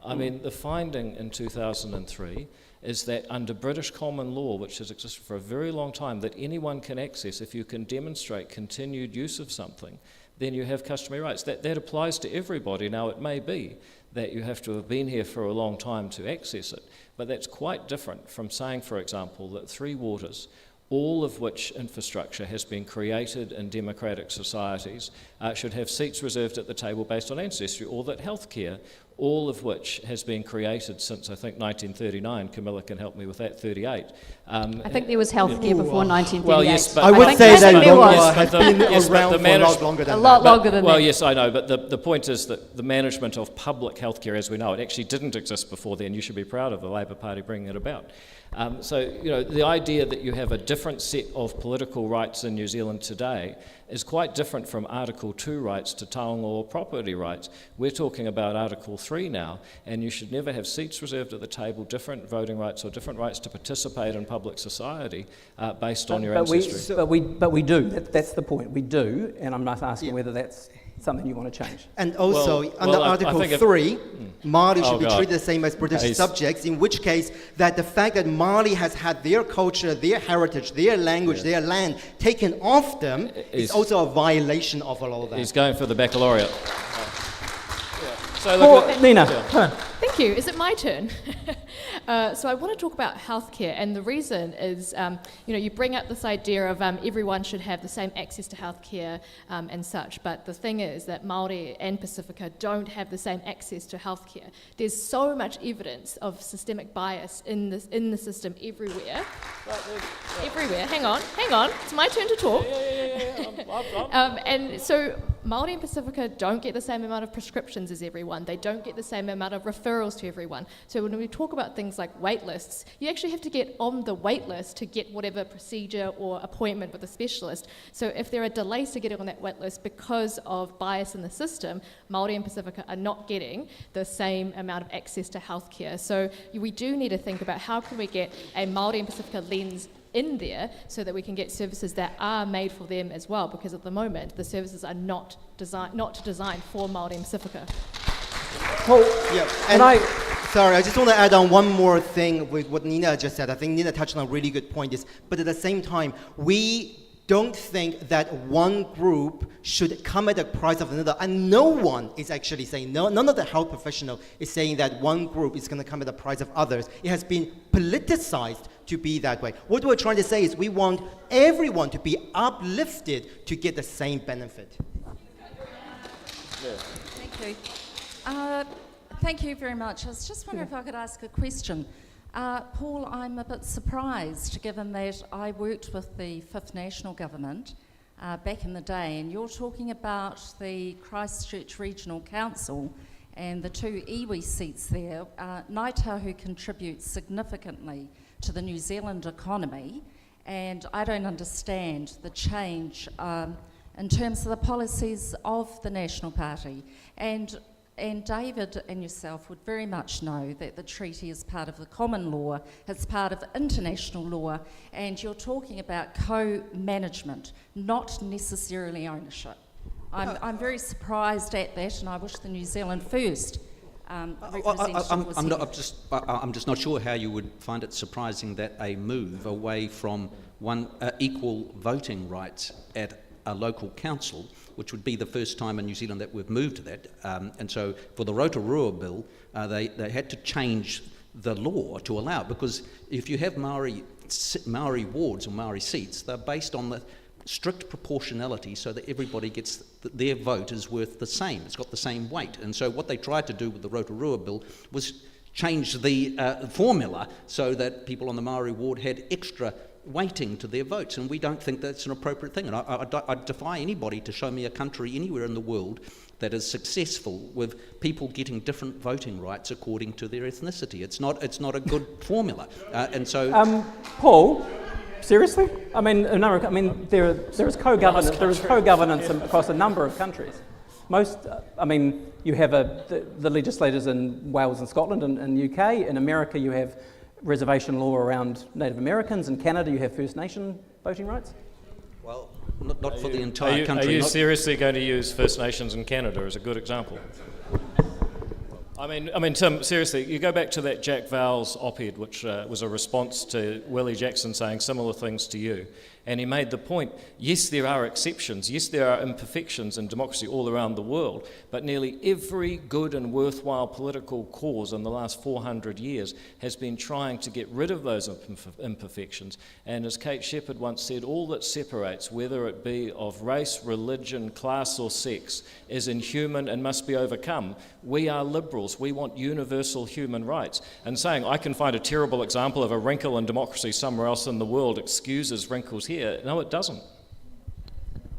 I mean, the finding in 2003 is that under British common law, which has existed for a very long time, that anyone can access, if you can demonstrate continued use of something, then you have customary rights. That applies to everybody. Now, it may be that you have to have been here for a long time to access it, but that's quite different from saying, for example, that Three Waters, all of which infrastructure has been created in democratic societies, should have seats reserved at the table based on ancestry, or that healthcare, all of which has been created since, I think, 1939, Camilla can help me with that, 38. I think there was healthcare before 1938. Well, yes, but I would say that was. has been around for a lot longer than a lot longer than that. Well, yes, I know, but the point is that the management of public healthcare as we know it actually didn't exist before then. You should be proud of the Labour Party bringing it about. So, the idea that you have a different set of political rights in New Zealand today is quite different from Article 2 rights to taonga or property rights. We're talking about Article 3 now, and you should never have seats reserved at the table, different voting rights or different rights to participate in public society based on your ancestry. But we do. That's the point. We do, and I'm not asking whether that's something you want to change. And also, Well, under I Article think 3, Māori should Oh, be God. treated the same as British He's- subjects, in which case that the fact that Māori has had their culture, their heritage, their language, their land taken off them is Is- also a violation of all of that. He's going for the baccalaureate. So Paul, look at, Nina, yeah. come on. Thank you. Is it my turn? So I want to talk about healthcare, and the reason is, you bring up this idea of everyone should have the same access to healthcare and such, but the thing is that Māori and Pacifica don't have the same access to healthcare. There's so much evidence of systemic bias in the system everywhere. Everywhere. Hang on. It's my turn to talk. And so Māori and Pacifica don't get the same amount of prescriptions as everyone. They don't get the same amount of referrals to everyone. So when we talk about things like wait lists, you actually have to get on the wait list to get whatever procedure or appointment with a specialist. So if there are delays to getting on that wait list because of bias in the system, Māori and Pacifica are not getting the same amount of access to healthcare. So we do need to think about how can we get a Māori and Pacifica lens in there so that we can get services that are made for them as well, because at the moment the services are not designed for Māori and Pacifica. Paul, Yeah, can and I... sorry, I just want to add on one more thing with what Nina just said. I think Nina touched on a really good point. But at the same time, we don't think that one group should come at the price of another. And no one is actually saying, none of the health professional is saying that one group is going to come at the price of others. It has been politicized to be that way. What we're trying to say is we want everyone to be uplifted to get the same benefit. Thank you. Thank you very much. I was just wondering if I could ask a question. Paul, I'm a bit surprised given that I worked with the Fifth National Government back in the day, and you're talking about the Christchurch Regional Council and the 2 iwi seats there. Ngāi Tahu contributes significantly to the New Zealand economy, and I don't understand the change in terms of the policies of the National Party. And David and yourself would very much know that the treaty is part of the common law, it's part of international law, and you're talking about co-management, not necessarily ownership. I'm very surprised at that, and I wish the New Zealand First representative was here. I'm just not sure how you would find it surprising that a move away from equal voting rights at a local council, which would be the first time in New Zealand that we've moved to that. And so for the Rotorua bill, they had to change the law to allow it, because if you have Māori wards or Māori seats, they're based on the strict proportionality so that everybody gets their vote is worth the same. It's got the same weight. And so what they tried to do with the Rotorua bill was change the formula so that people on the Māori ward had extra weighting to their votes, and we don't think that's an appropriate thing. And I defy anybody to show me a country anywhere in the world that is successful with people getting different voting rights according to their ethnicity. It's not a good formula. And so, Paul, seriously? I mean, there is co-governance. There is co-governance across a number of countries. Most, you have the legislators in Wales and Scotland and UK. In America, you have reservation law around Native Americans. In Canada, you have First Nation voting rights. well, not for the entire country. Are you seriously going to use First Nations in Canada as a good example? I mean, Tim, seriously, you go back to that Jack Vowles op-ed, which was a response to Willie Jackson saying similar things to you. And he made the point, yes, there are exceptions, yes, there are imperfections in democracy all around the world, but nearly every good and worthwhile political cause in the last 400 years has been trying to get rid of those imperfections. And as Kate Shepherd once said, all that separates, whether it be of race, religion, class or sex, is inhuman and must be overcome. We are liberals. We want universal human rights. And saying, I can find a terrible example of a wrinkle in democracy somewhere else in the world excuses wrinkles here. No, it doesn't.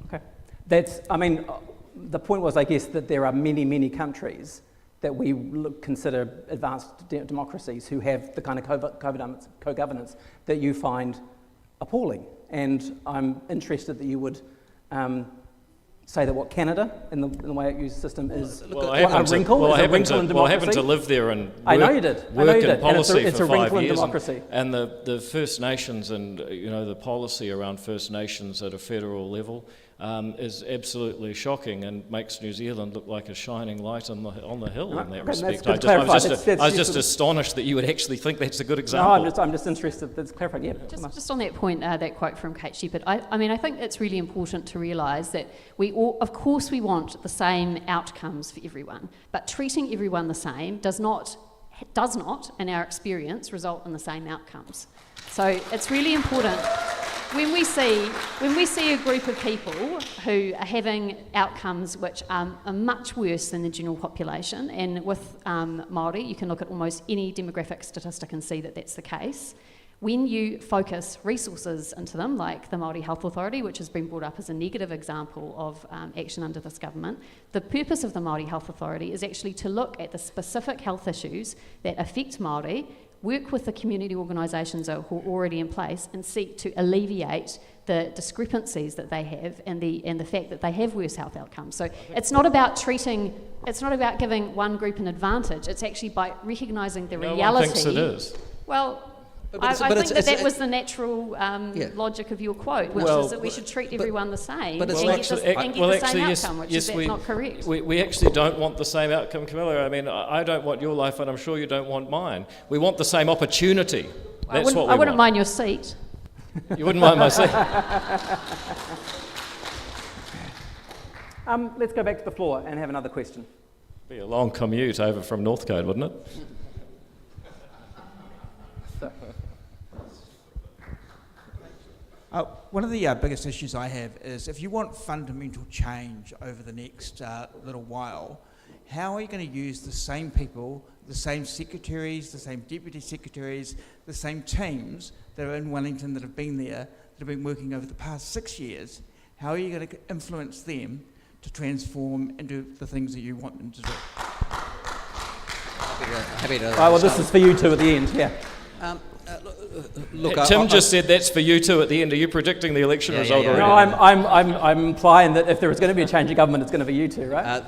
Okay. The point was, I guess, that there are many, many countries that we consider advanced democracies who have the kind of co-governance that you find appalling. And I'm interested that you would say that what Canada, in the way it uses the system, is I happen to live there and work, I know you did. in policy it's for a 5 wrinkle in years. democracy. And the First Nations and the policy around First Nations at a federal level, is absolutely shocking and makes New Zealand look like a shining light on the hill in that respect. I was just astonished that you would actually think that's a good example. No, I'm just interested. That's clarifying. Yeah. Just on that point, that quote from Kate Shepherd, I think it's really important to realise that we all, of course we want the same outcomes for everyone, but treating everyone the same does not, in our experience, result in the same outcomes. So it's really important when we see a group of people who are having outcomes which are much worse than the general population, and with Māori, you can look at almost any demographic statistic and see that that's the case. When you focus resources into them, like the Māori Health Authority, which has been brought up as a negative example of action under this government, the purpose of the Māori Health Authority is actually to look at the specific health issues that affect Māori, work with the community organisations who are already in place, and seek to alleviate the discrepancies that they have and the fact that they have worse health outcomes. So it's not about giving one group an advantage. It's actually by recognising the reality. No one thinks it is. Well, I think that was the natural logic of your quote, which is that we should treat everyone the same and get the same outcome, which is not correct. We actually don't want the same outcome, Camilla. I mean, I don't want your life, and I'm sure you don't want mine. We want the same opportunity. I wouldn't mind your seat. You wouldn't mind my seat? Let's go back to the floor and have another question. Be a long commute over from Northcote, wouldn't it? One of the biggest issues I have is if you want fundamental change over the next little while, how are you going to use the same people, the same secretaries, the same deputy secretaries, the same teams that are in Wellington that have been there, that have been working over the past 6 years? How are you going to influence them to transform and do the things that you want them to do? Happy to well, this is for you two at the end, yeah. Look, Tim just said that's for you two at the end. Are you predicting the election result already? No, I'm implying that if there is going to be a change of government, it's going to be you two, right?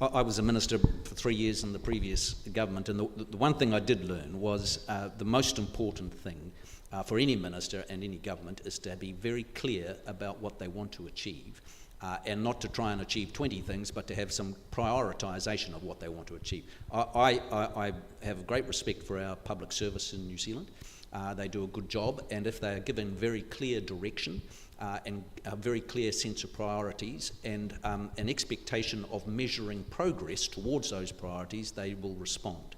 I was a minister for 3 years in the previous government, and the one thing I did learn was the most important thing for any minister and any government is to be very clear about what they want to achieve. And not to try and achieve 20 things, but to have some prioritisation of what they want to achieve. I have great respect for our public service in New Zealand. They do a good job, and if they are given very clear direction and a very clear sense of priorities and an expectation of measuring progress towards those priorities, they will respond.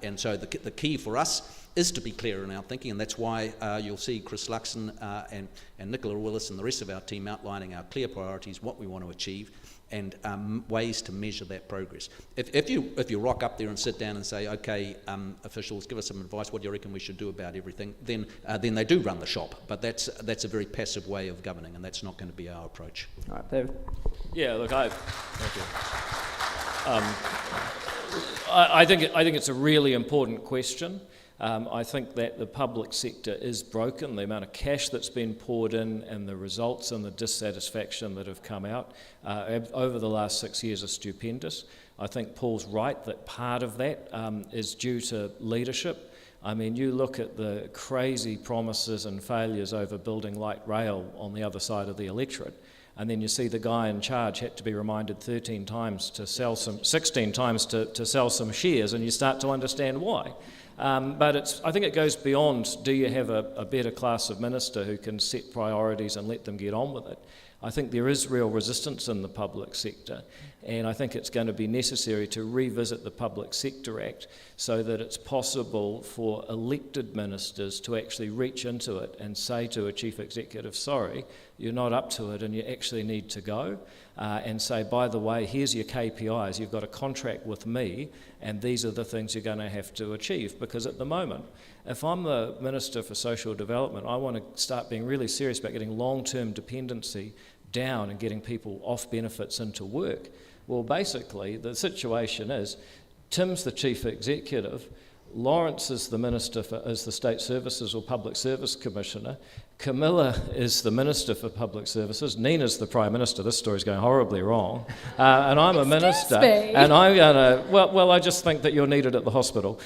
And so the key for us is to be clear in our thinking, and that's why you'll see Chris Luxon and Nicola Willis and the rest of our team outlining our clear priorities, what we want to achieve, and ways to measure that progress. If you rock up there and sit down and say, okay, officials, give us some advice, what do you reckon we should do about everything, then they do run the shop. But that's a very passive way of governing, and that's not going to be our approach. All right, David. Yeah, look, thank you. I think it's a really important question. I think that the public sector is broken. The amount of cash that's been poured in and the results and the dissatisfaction that have come out over the last 6 years are stupendous. I think Paul's right that part of that is due to leadership. I mean, you look at the crazy promises and failures over building light rail on the other side of the electorate, and then you see the guy in charge had to be reminded 16 times to sell some shares, and you start to understand why. But I think it goes beyond, do you have a better class of minister who can set priorities and let them get on with it? I think there is real resistance in the public sector, and I think it's going to be necessary to revisit the Public Sector Act so that it's possible for elected ministers to actually reach into it and say to a chief executive, sorry, you're not up to it and you actually need to go, and say, by the way, here's your KPIs, you've got a contract with me, and these are the things you're going to have to achieve. Because at the moment, if I'm the Minister for Social Development, I want to start being really serious about getting long-term dependency down and getting people off benefits into work. Well, basically, the situation is Tim's the Chief Executive, Lawrence is the Minister as the State Services or Public Service Commissioner, Camilla is the Minister for Public Services, Nina's the Prime Minister, this story's going horribly wrong, and I'm a Minister, and I'm going to, well, I just think that you're needed at the hospital,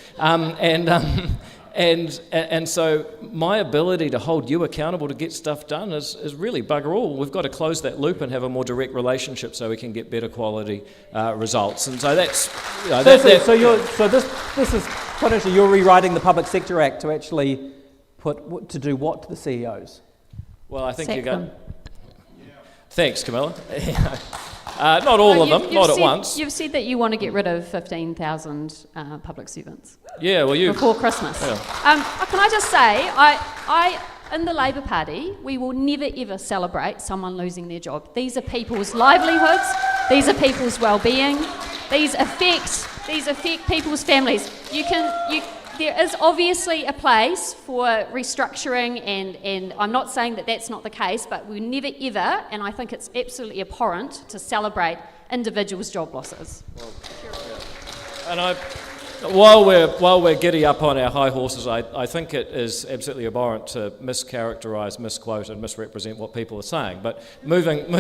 And so my ability to hold you accountable to get stuff done is really bugger all. We've got to close that loop and have a more direct relationship so we can get better quality results. And so that's, this is potentially you're rewriting the Public Sector Act to actually to do what to the CEOs? Well, I think Sack you got. them. Thanks, Camilla. Not all of them, not at once. You've said that you want to get rid of 15,000 public servants. Yeah, well, before Christmas. Yeah. Can I just say, I in the Labour Party, we will never ever celebrate someone losing their job. These are people's livelihoods. These are people's well-being. These affect people's families. There is obviously a place for restructuring, and I'm not saying that that's not the case, but we never ever, and I think it's absolutely abhorrent to celebrate individuals' job losses. And while we're giddy up on our high horses, I think it is absolutely abhorrent to mischaracterise, misquote, and misrepresent what people are saying. But moving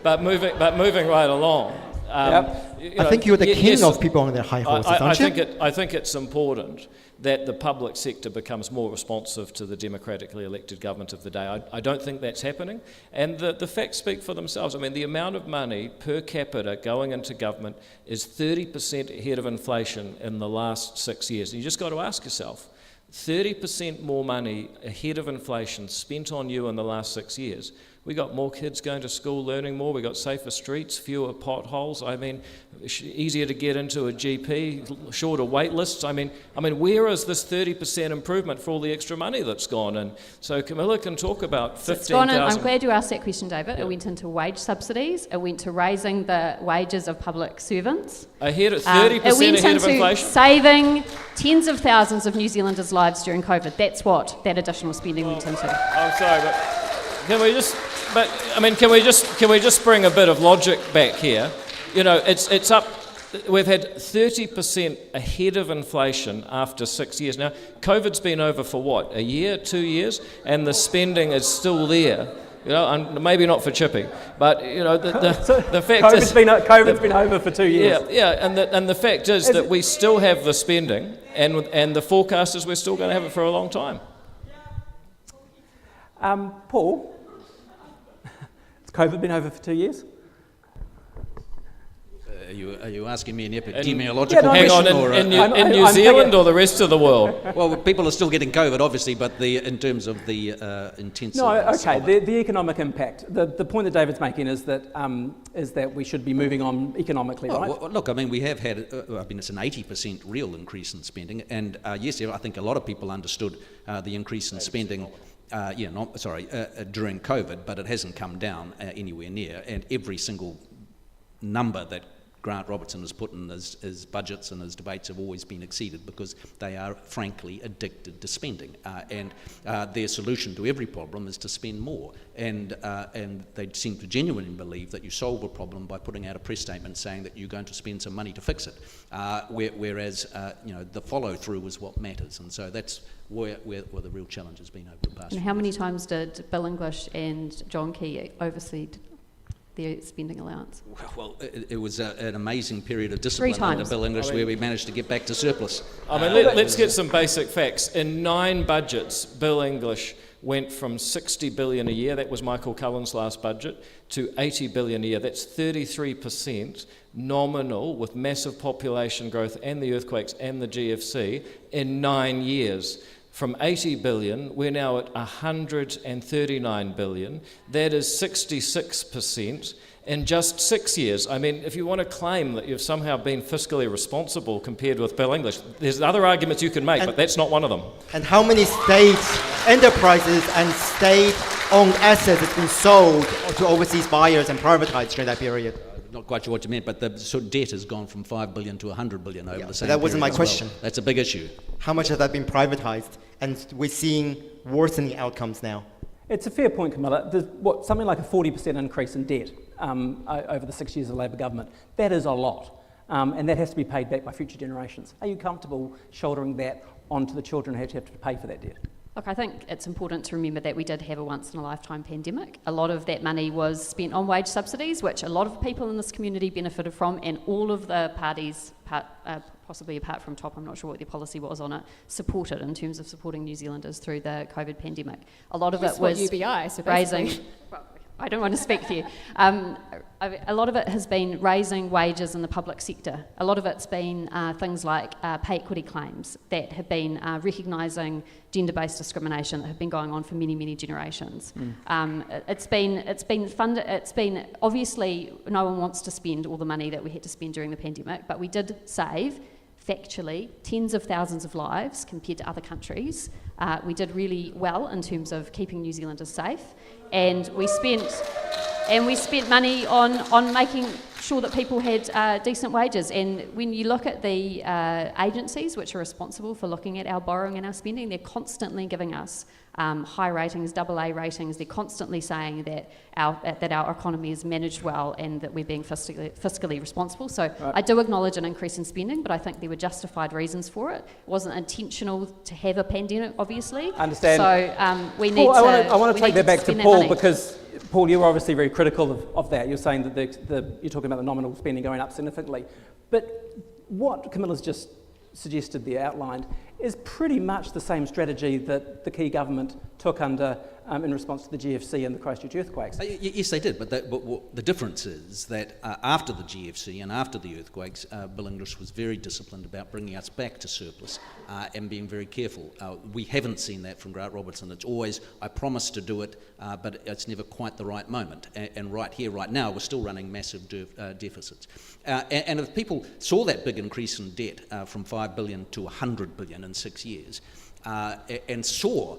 right along. I think you're the king of people on their high horses, aren't you? I think it's important that the public sector becomes more responsive to the democratically elected government of the day. I don't think that's happening, and the facts speak for themselves. I mean, the amount of money per capita going into government is 30% ahead of inflation in the last 6 years. And you just got to ask yourself, 30% more money ahead of inflation spent on you in the last 6 years. We got more kids going to school, learning more. We got safer streets, fewer potholes. I mean, easier to get into a GP, shorter wait lists. I mean, where is this 30% improvement for all the extra money that's gone in? So Camilla can talk about 15,000. I'm glad you asked that question, David. Yeah. It went into wage subsidies. It went to raising the wages of public servants. Ahead of 30% it went ahead of into inflation. Saving tens of thousands of New Zealanders' lives during COVID. That's what that additional spending went into. I'm sorry, but can we just? But I mean, can we just bring a bit of logic back here? You know, it's up. We've had 30% ahead of inflation after 6 years now. COVID's been over for what? A year, 2 years, and the spending is still there. You know, and maybe not for Chippy, but you know the fact COVID's been over for 2 years. Yeah, and the fact is that we still have the spending, and the forecast is we're still going to have it for a long time. Paul, has COVID been over for 2 years? Are you asking me an epidemiological question? In New Zealand or the rest of the world? Well, people are still getting COVID, obviously, but in terms of the intensity. No, okay. The economic impact. The point that David's making is that we should be moving on economically, right? Well, look, I mean, we have had. It's an 80% real increase in spending, and yes, I think a lot of people understood the increase in spending. During COVID, but it hasn't come down anywhere near, and every single number that Grant Robertson has put in his budgets and his debates have always been exceeded because they are frankly addicted to spending, and their solution to every problem is to spend more, and they seem to genuinely believe that you solve a problem by putting out a press statement saying that you're going to spend some money to fix it, whereas the follow through is what matters, and so that's where the real challenge has been over the past. And how many times did Bill English and John Key oversee their spending allowance? Well, it was an amazing period of discipline under Bill English where we managed to get back to surplus. I mean, let's get some basic facts. In 9 budgets, Bill English went from 60 billion a year, that was Michael Cullen's last budget, to 80 billion a year. That's 33% nominal with massive population growth and the earthquakes and the GFC in 9 years. From 80 billion, we're now at 139 billion. That is 66% in just 6 years. I mean, if you want to claim that you've somehow been fiscally responsible compared with Bill English, there's other arguments you can make, but that's not one of them. And how many state enterprises and state-owned assets have been sold to overseas buyers and privatized during that period? Not quite sure what you meant, but the sort of debt has gone from 5 billion to 100 billion over the same period. That wasn't my question. Well. That's a big issue. How much has that been privatized? And we're seeing worsening outcomes now. It's a fair point, Camilla. There's something like a 40% increase in debt over the 6 years of the Labor government. That is a lot, and that has to be paid back by future generations. Are you comfortable shouldering that onto the children who have to pay for that debt? Look, I think it's important to remember that we did have a once-in-a-lifetime pandemic. A lot of that money was spent on wage subsidies, which a lot of people in this community benefited from, and all of the parties, possibly apart from TOP, I'm not sure what their policy was on it, supported in terms of supporting New Zealanders through the COVID pandemic. A lot of it was UBI, so raising... I don't want to speak for you. A lot of it has been raising wages in the public sector. A lot of it's been things like pay equity claims that have been recognising gender-based discrimination that have been going on for many, many generations. It's been funded. It's been obviously no one wants to spend all the money that we had to spend during the pandemic, but we did save. Factually, tens of thousands of lives compared to other countries. We did really well in terms of keeping New Zealanders safe, and we spent money on making sure that people had decent wages. And when you look at the agencies which are responsible for looking at our borrowing and our spending, they're constantly giving us high ratings, AA ratings. They're constantly saying that our economy is managed well and that we're being fiscally responsible. So right. I do acknowledge an increase in spending, but I think there were justified reasons for it. It wasn't intentional to have a pandemic, obviously. Understand. So we need Paul, to. I want to take that back to Paul, money. because Paul, you were obviously very critical of that. You're saying that you're talking about the nominal spending going up significantly, but what Camilla's just suggested there, outlined, is pretty much the same strategy that the key government took under in response to the GFC and the Christchurch earthquakes. Yes, they did, but the difference is that after the GFC and after the earthquakes, Bill English was very disciplined about bringing us back to surplus and being very careful. We haven't seen that from Grant Robertson. It's always, I promised to do it, but it's never quite the right moment. And right here, right now, we're still running massive deficits. And if people saw that big increase in debt from 5 billion to 100 billion in 6 years, and saw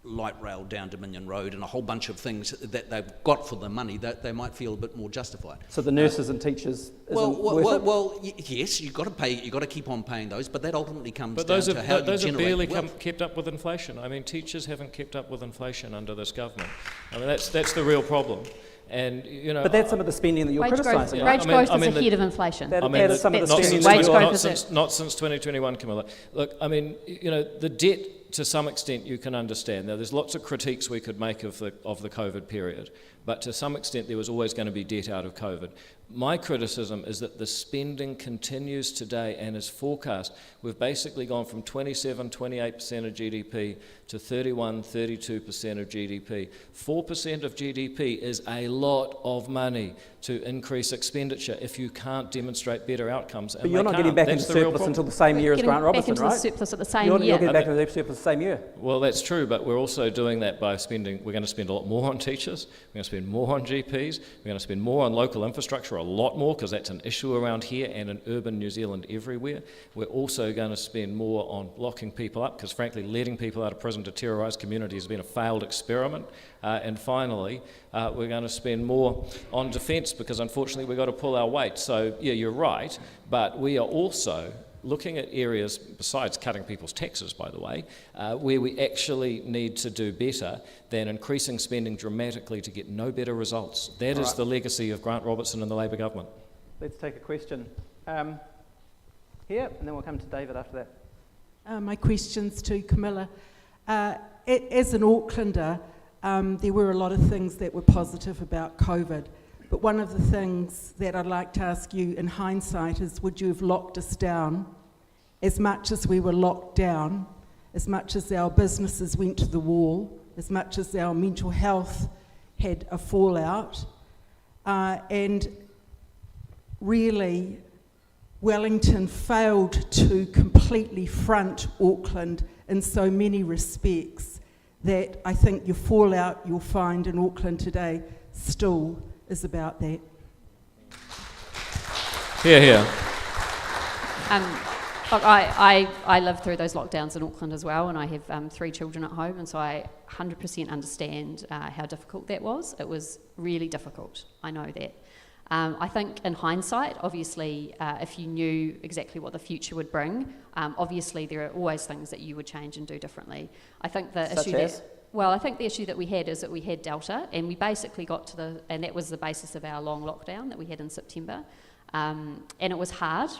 light rail down Dominion Road and a whole bunch of things that they've got for the money, that they might feel a bit more justified. So the nurses and teachers yes, you've got to pay, you've got to keep on paying those, but that ultimately comes down those to how you those have generate barely wealth. kept up with inflation. I mean, teachers haven't kept up with inflation under this government. I mean, that's the real problem. And but that's some of the spending that you're criticising. Wage growth is ahead of inflation. That's some of the spending. Wage growth is not since 2021, Camilla. Look, I mean, the debt, to some extent, you can understand. Now, there's lots of critiques we could make of the COVID period, but to some extent, there was always going to be debt out of COVID. My criticism is that the spending continues today and is forecast. We've basically gone from 27, 28% of GDP to 31, 32% of GDP. 4% of GDP is a lot of money to increase expenditure if you can't demonstrate better outcomes. But you're not getting back into surplus until the same year as Grant Robertson, right? Back into the surplus at the same year. year. You're getting back into the surplus the same year. Well, that's true, but we're also doing that by spending. We're going to spend a lot more on teachers. We're going to spend more on GPs. We're going to spend more on local infrastructure, a lot more, because that's an issue around here and in urban New Zealand everywhere. We're also going to spend more on locking people up, because frankly, letting people out of prison to terrorise communities has been a failed experiment. And finally, we're going to spend more on defence, because unfortunately we've got to pull our weight. So yeah, you're right, but we are also looking at areas, besides cutting people's taxes, by the way, where we actually need to do better than increasing spending dramatically to get no better results. That is the legacy of Grant Robertson and the Labour government. Let's take a question here, and then we'll come to David after that. My question's to Camilla. As an Aucklander, there were a lot of things that were positive about COVID, but one of the things that I'd like to ask you in hindsight is, would you have locked us down as much as we were locked down, as much as our businesses went to the wall, as much as our mental health had a fallout, and really Wellington failed to completely front Auckland in so many respects that I think your fallout you'll find in Auckland today still is about that. Here. Look, I lived through those lockdowns in Auckland as well, and I have 3 children at home, and so I 100% understand how difficult that was. It was really difficult, I know that. I think in hindsight, obviously, if you knew exactly what the future would bring, obviously there are always things that you would change and do differently. I think the issue that we had is that we had Delta, and we basically got to and that was the basis of our long lockdown that we had in September. And it was hard,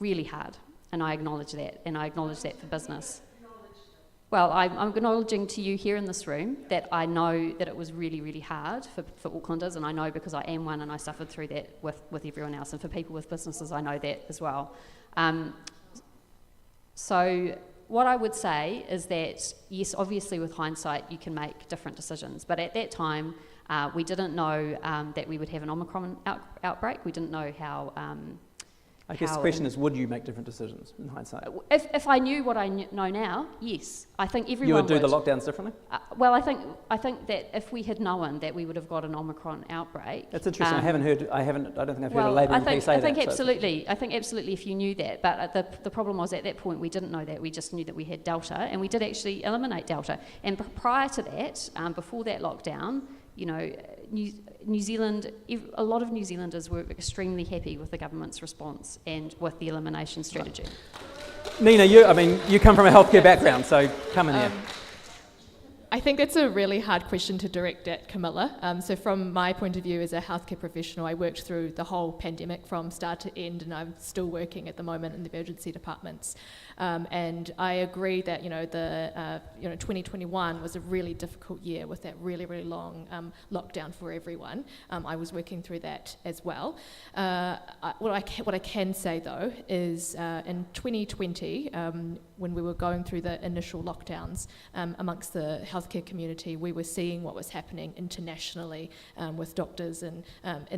really hard, and I acknowledge that, and I acknowledge that for business. Well, I'm acknowledging to you here in this room that I know that it was really, really hard for Aucklanders, and I know because I am one and I suffered through that with everyone else, and for people with businesses, I know that as well. So what I would say is that, yes, obviously with hindsight, you can make different decisions, but at that time, we didn't know that we would have an Omicron outbreak. We didn't know how... I guess the question is, would you make different decisions in hindsight? If I knew what I know now, yes. I think everyone You would do the lockdowns differently? Well, I think that if we had known that we would have got an Omicron outbreak... That's interesting. I don't think I've heard a Labour MP say that. I think absolutely if you knew that, but the problem was at that point we didn't know that. We just knew that we had Delta, and we did actually eliminate Delta. And prior to that, before that lockdown, you know, New Zealand, a lot of New Zealanders were extremely happy with the government's response and with the elimination strategy. Nina, you come from a healthcare background, so come in here. I think that's a really hard question to direct at Camilla. So from my point of view as a healthcare professional, I worked through the whole pandemic from start to end, and I'm still working at the moment in the emergency departments. And I agree that 2021 was a really difficult year with that really, really long lockdown for everyone. I was working through that as well. What I can say though is in 2020, when we were going through the initial lockdowns amongst the healthcare community, we were seeing what was happening internationally with doctors in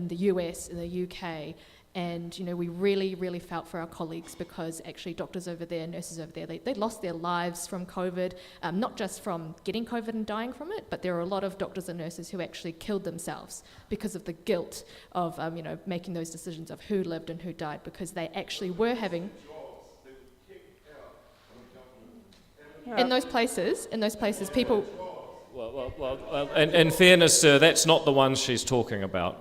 the US, in the UK. And we really, really felt for our colleagues because actually doctors over there, nurses over there, they lost their lives from COVID, not just from getting COVID and dying from it, but there are a lot of doctors and nurses who actually killed themselves because of the guilt of making those decisions of who lived and who died, because they actually were having... In those places, people... Well, in fairness, sir, that's not the one she's talking about.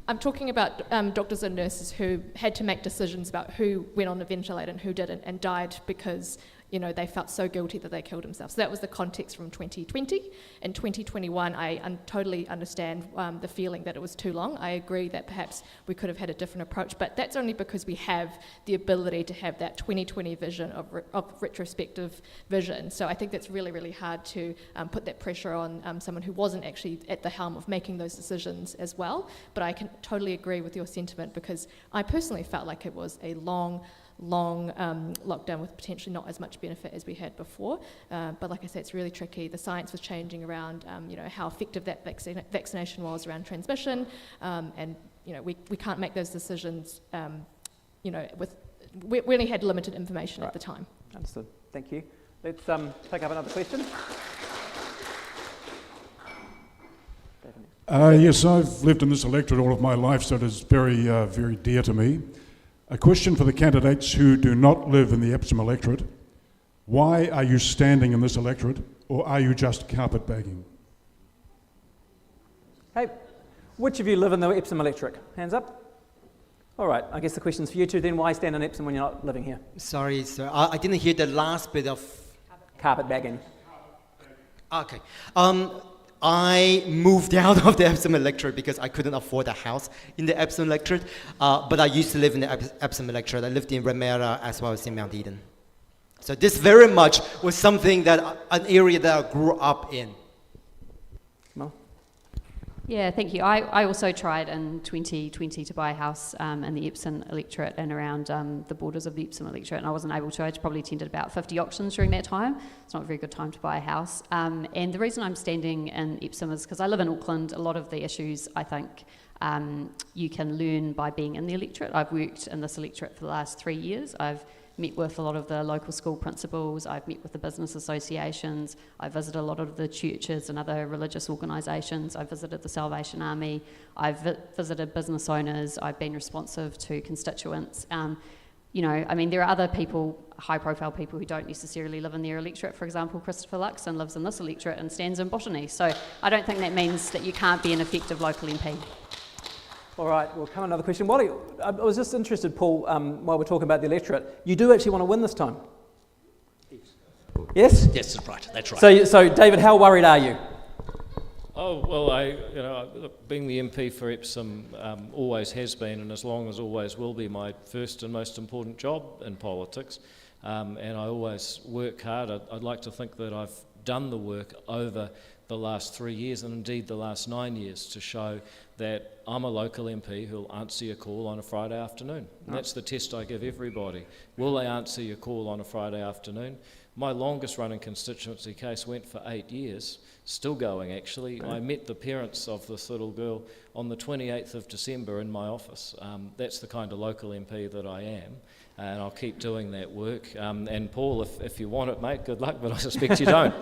I'm talking about doctors and nurses who had to make decisions about who went on a ventilator and who didn't, and died because they felt so guilty that they killed themselves. So that was the context from 2020. In 2021, I totally understand the feeling that it was too long. I agree that perhaps we could have had a different approach, but that's only because we have the ability to have that 2020 vision of retrospective vision. So I think that's really, really hard to put that pressure on someone who wasn't actually at the helm of making those decisions as well. But I can totally agree with your sentiment, because I personally felt like it was a long lockdown with potentially not as much benefit as we had before. But like I said, it's really tricky. The science was changing around how effective that vaccination was around transmission, and we can't make those decisions we only had limited information at the time. Understood. Thank you. Let's take up another question. Yes, I've lived in this electorate all of my life, so it is very, very dear to me. A question for the candidates who do not live in the Epsom electorate. Why are you standing in this electorate, or are you just carpetbagging? Hey, which of you live in the Epsom electorate? Hands up. All right, I guess the question's for you two then. Why stand in Epsom when you're not living here? Sorry, sir. I didn't hear the last bit of... Carpetbagging. Okay. I moved out of the Epsom electorate because I couldn't afford a house in the Epsom electorate, but I used to live in the Epsom electorate. I lived in Remuera as well as in Mount Eden. So this very much was something an area that I grew up in. Well. Yeah, thank you. I also tried in 2020 to buy a house in the Epsom electorate and around the borders of the Epsom electorate, and I wasn't able to. I probably attended about 50 auctions during that time. It's not a very good time to buy a house. And the reason I'm standing in Epsom is because I live in Auckland. A lot of the issues, I think, you can learn by being in the electorate. I've worked in this electorate for the last 3 years. I've met with a lot of the local school principals, I've met with the business associations, I visited a lot of the churches and other religious organisations, I've visited the Salvation Army, I've visited business owners, I've been responsive to constituents. There are other people, high-profile people who don't necessarily live in their electorate. For example, Christopher Luxon lives in this electorate and stands in Botany. So I don't think that means that you can't be an effective local MP. All right, we'll come another question. I was just interested, Paul, while we're talking about the electorate, you do actually want to win this time? Yes? Yes, that's right. That's right. So David, how worried are you? Oh, well, being the MP for Epsom always has been, and as long as always will be, my first and most important job in politics. and I always work hard. I'd like to think that I've done the work over the last 3 years and indeed the last 9 years to show that I'm a local MP who'll answer your call on a Friday afternoon. And that's the test I give everybody. Will they answer your call on a Friday afternoon? My longest running constituency case went for 8 years, still going actually. I met the parents of this little girl on the 28th of December in my office. That's the kind of local MP that I am, and I'll keep doing that work. And Paul, if you want it, mate, good luck, but I suspect you don't.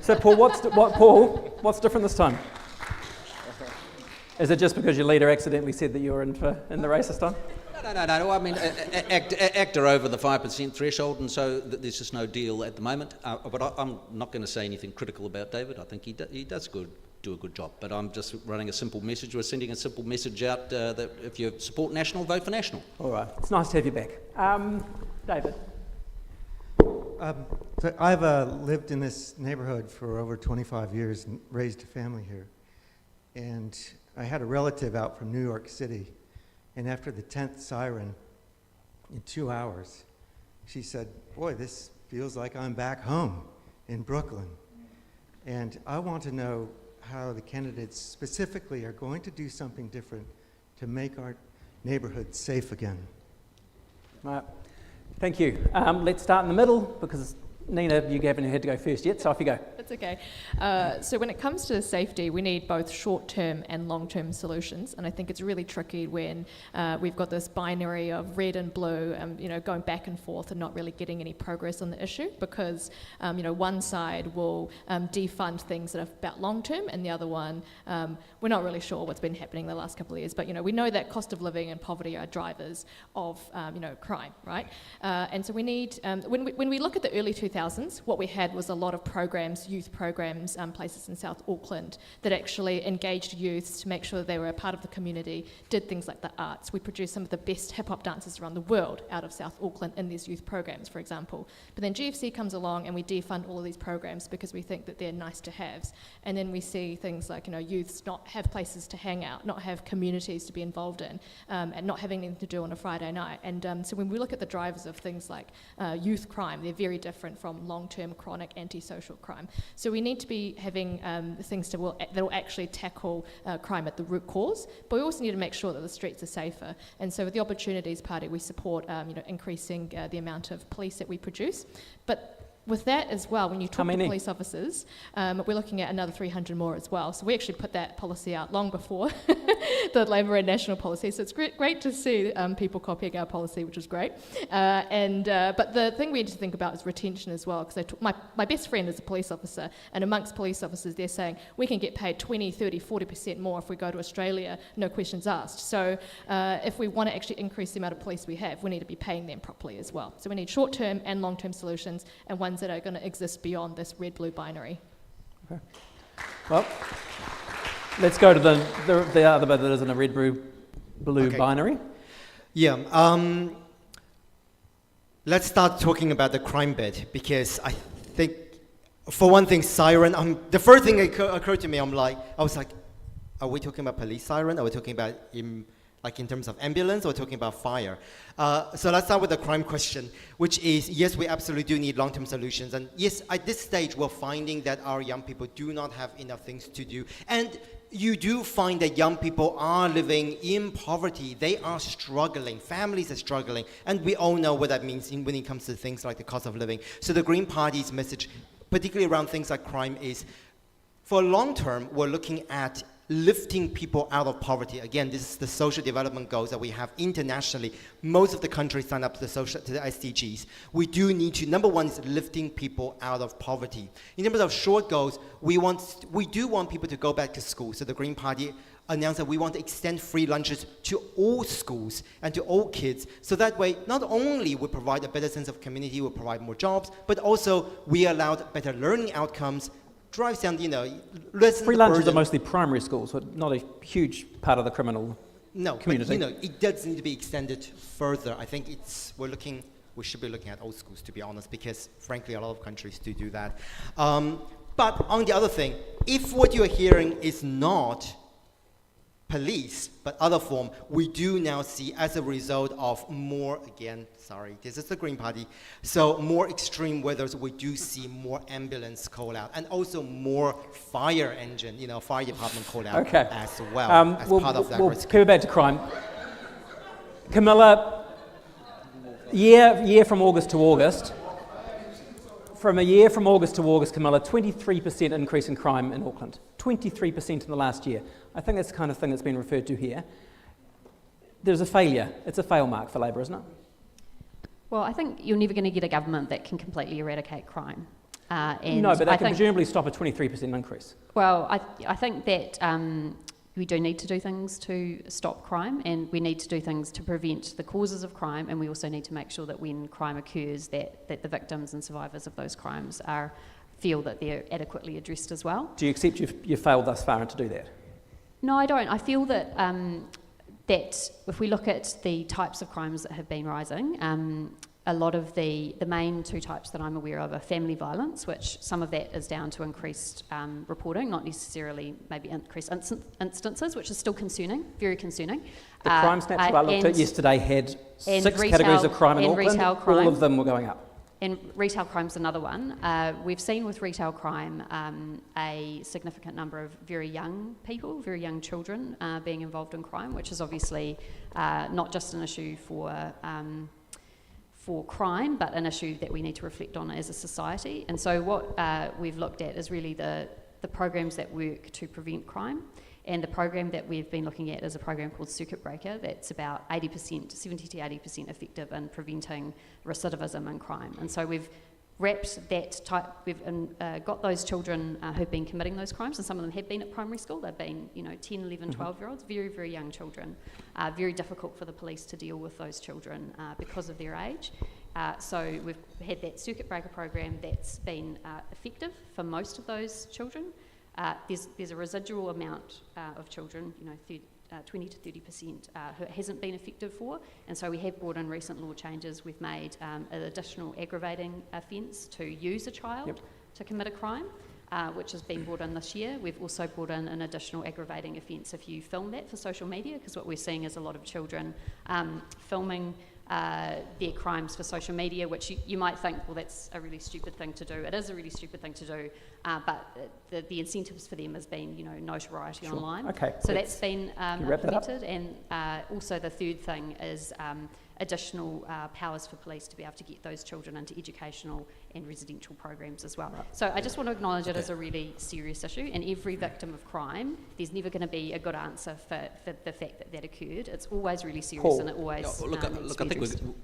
So Paul, what's different this time? Is it just because your leader accidentally said that you were in the race this time? No. I mean, ACT are over the 5% threshold, and so there's just no deal at the moment. But I'm not going to say anything critical about David. I think he does do a good job. But I'm just running a simple message. We're sending a simple message out that if you support National, vote for National. All right. It's nice to have you back. David. So I've lived in this neighborhood for over 25 years and raised a family here. And I had a relative out from New York City. And after the 10th siren, in 2 hours, she said, boy, this feels like I'm back home in Brooklyn. And I want to know how the candidates specifically are going to do something different to make our neighborhood safe again. Right. Thank you. Let's start in the middle, because Nina, you haven't had to go first yet, so off you go. That's okay. So when it comes to safety, we need both short-term and long-term solutions, and I think it's really tricky when we've got this binary of red and blue, going back and forth and not really getting any progress on the issue, because one side will defund things that are about long-term, and the other one, we're not really sure what's been happening the last couple of years, but we know that cost of living and poverty are drivers of crime, right? And so we need, when we look at the early 2000s, what we had was a lot of programs, youth programs, places in South Auckland that actually engaged youths to make sure that they were a part of the community, did things like the arts. We produced some of the best hip-hop dancers around the world out of South Auckland in these youth programs, for example. But then GFC comes along and we defund all of these programs because we think that they're nice to haves. And then we see things like, youths not have places to hang out, not have communities to be involved in, and not having anything to do on a Friday night. And so when we look at the drivers of things like youth crime, they're very different from long-term chronic antisocial crime. So we need to be having things that will actually tackle crime at the root cause, but we also need to make sure that the streets are safer. And so with the Opportunities Party, we support increasing the amount of police that we produce. But with that as well, when you talk to police officers, we're looking at another 300 more as well. So we actually put that policy out long before the Labour and National policy. So it's great to see people copying our policy, which is great. But the thing we need to think about is retention as well, because my best friend is a police officer, and amongst police officers, they're saying we can get paid 20, 30, 40% more if we go to Australia, no questions asked. So if we want to actually increase the amount of police we have, we need to be paying them properly as well. So we need short-term and long-term solutions, and ones that are going to exist beyond this red-blue binary. Okay. Well, let's go to the other bit that isn't a red-blue binary. Yeah. Let's start talking about the crime bit, because I think, for one thing, siren. The first thing that occurred to me, I was like, are we talking about police siren? Are we talking about in terms of ambulance, or talking about fire? So let's start with the crime question, which is, yes, we absolutely do need long-term solutions. And yes, at this stage, we're finding that our young people do not have enough things to do. And you do find that young people are living in poverty. They are struggling. Families are struggling. And we all know what that means when it comes to things like the cost of living. So the Green Party's message, particularly around things like crime, is for long term, we're looking at lifting people out of poverty. Again, this is the social development goals that we have internationally. Most of the countries sign up to the SDGs. We do need to, number one is lifting people out of poverty. In terms of short goals, we do want people to go back to school. So the Green Party announced that we want to extend free lunches to all schools and to all kids. So that way, not only we provide a better sense of community, we provide more jobs, but also we allowed better learning outcomes, drives down, free lunches are mostly primary schools, so not a huge part of the criminal community. But, it does need to be extended further. I think we should be looking at all schools, to be honest, because frankly, a lot of countries do that. But on the other thing, if what you're hearing is not police, but other form, we do now see as a result of more, again, sorry, this is the Green Party, so more extreme weathers, we do see more ambulance call out, and also more fire engine, fire department call out as well, as part of that risk. We'll back to crime. Camilla, year from August to August, Camilla, 23% increase in crime in Auckland. 23% in the last year. I think that's the kind of thing that's been referred to here. There's a failure. It's a fail mark for Labour, isn't it? Well, I think you're never going to get a government that can completely eradicate crime. No, but they can presumably stop a 23% increase. Well, I think that we do need to do things to stop crime, and we need to do things to prevent the causes of crime, and we also need to make sure that when crime occurs that the victims and survivors of those crimes feel that they're adequately addressed as well. Do you accept you've failed thus far to do that? No, I don't. I feel that that if we look at the types of crimes that have been rising, a lot of the main two types that I'm aware of are family violence, which some of that is down to increased reporting, not necessarily maybe increased instances, which is still concerning, very concerning. The crime snapshot I looked at yesterday had 6 categories of crime in Auckland. All of them were going up. And retail crime's another one. We've seen with retail crime a significant number of very young people, very young children being involved in crime, which is obviously not just an issue for crime, but an issue that we need to reflect on as a society. And so what we've looked at is really the programs that work to prevent crime. And the program that we've been looking at is a program called Circuit Breaker that's about 70 to 80% effective in preventing recidivism in crime. And so we've wrapped that type, we've got those children who've been committing those crimes, and some of them have been at primary school. They've been 10, 11, 12-year-olds, very, very young children. Very difficult for the police to deal with those children because of their age. So we've had that Circuit Breaker program that's been effective for most of those children. There's a residual amount of children, 20 to 30% who it hasn't been effective for, and so we have brought in recent law changes. We've made an additional aggravating offence to use a child to commit a crime, which has been brought in this year. We've also brought in an additional aggravating offence if you film that for social media, because what we're seeing is a lot of children filming their crimes for social media, which you might think, well, that's a really stupid thing to do. It is a really stupid thing to do, but the incentives for them has been, notoriety online. Okay. So that's been implemented, and also the third thing is additional powers for police to be able to get those children into educational and residential programs as well. Right. So I just want to acknowledge it as a really serious issue, and every victim of crime, there's never going to be a good answer for the fact that occurred. It's always really serious, and it always look, I think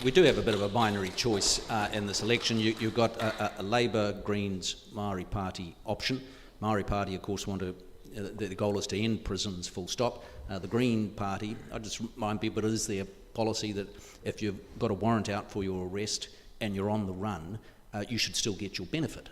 we do have a bit of a binary choice in this election. You've got a Labour, Greens, Maori Party option. Maori Party, of course, want to the goal is to end prisons, full stop. The Green Party, I just remind people, it is their policy that if you've got a warrant out for your arrest and you're on the run, you should still get your benefit.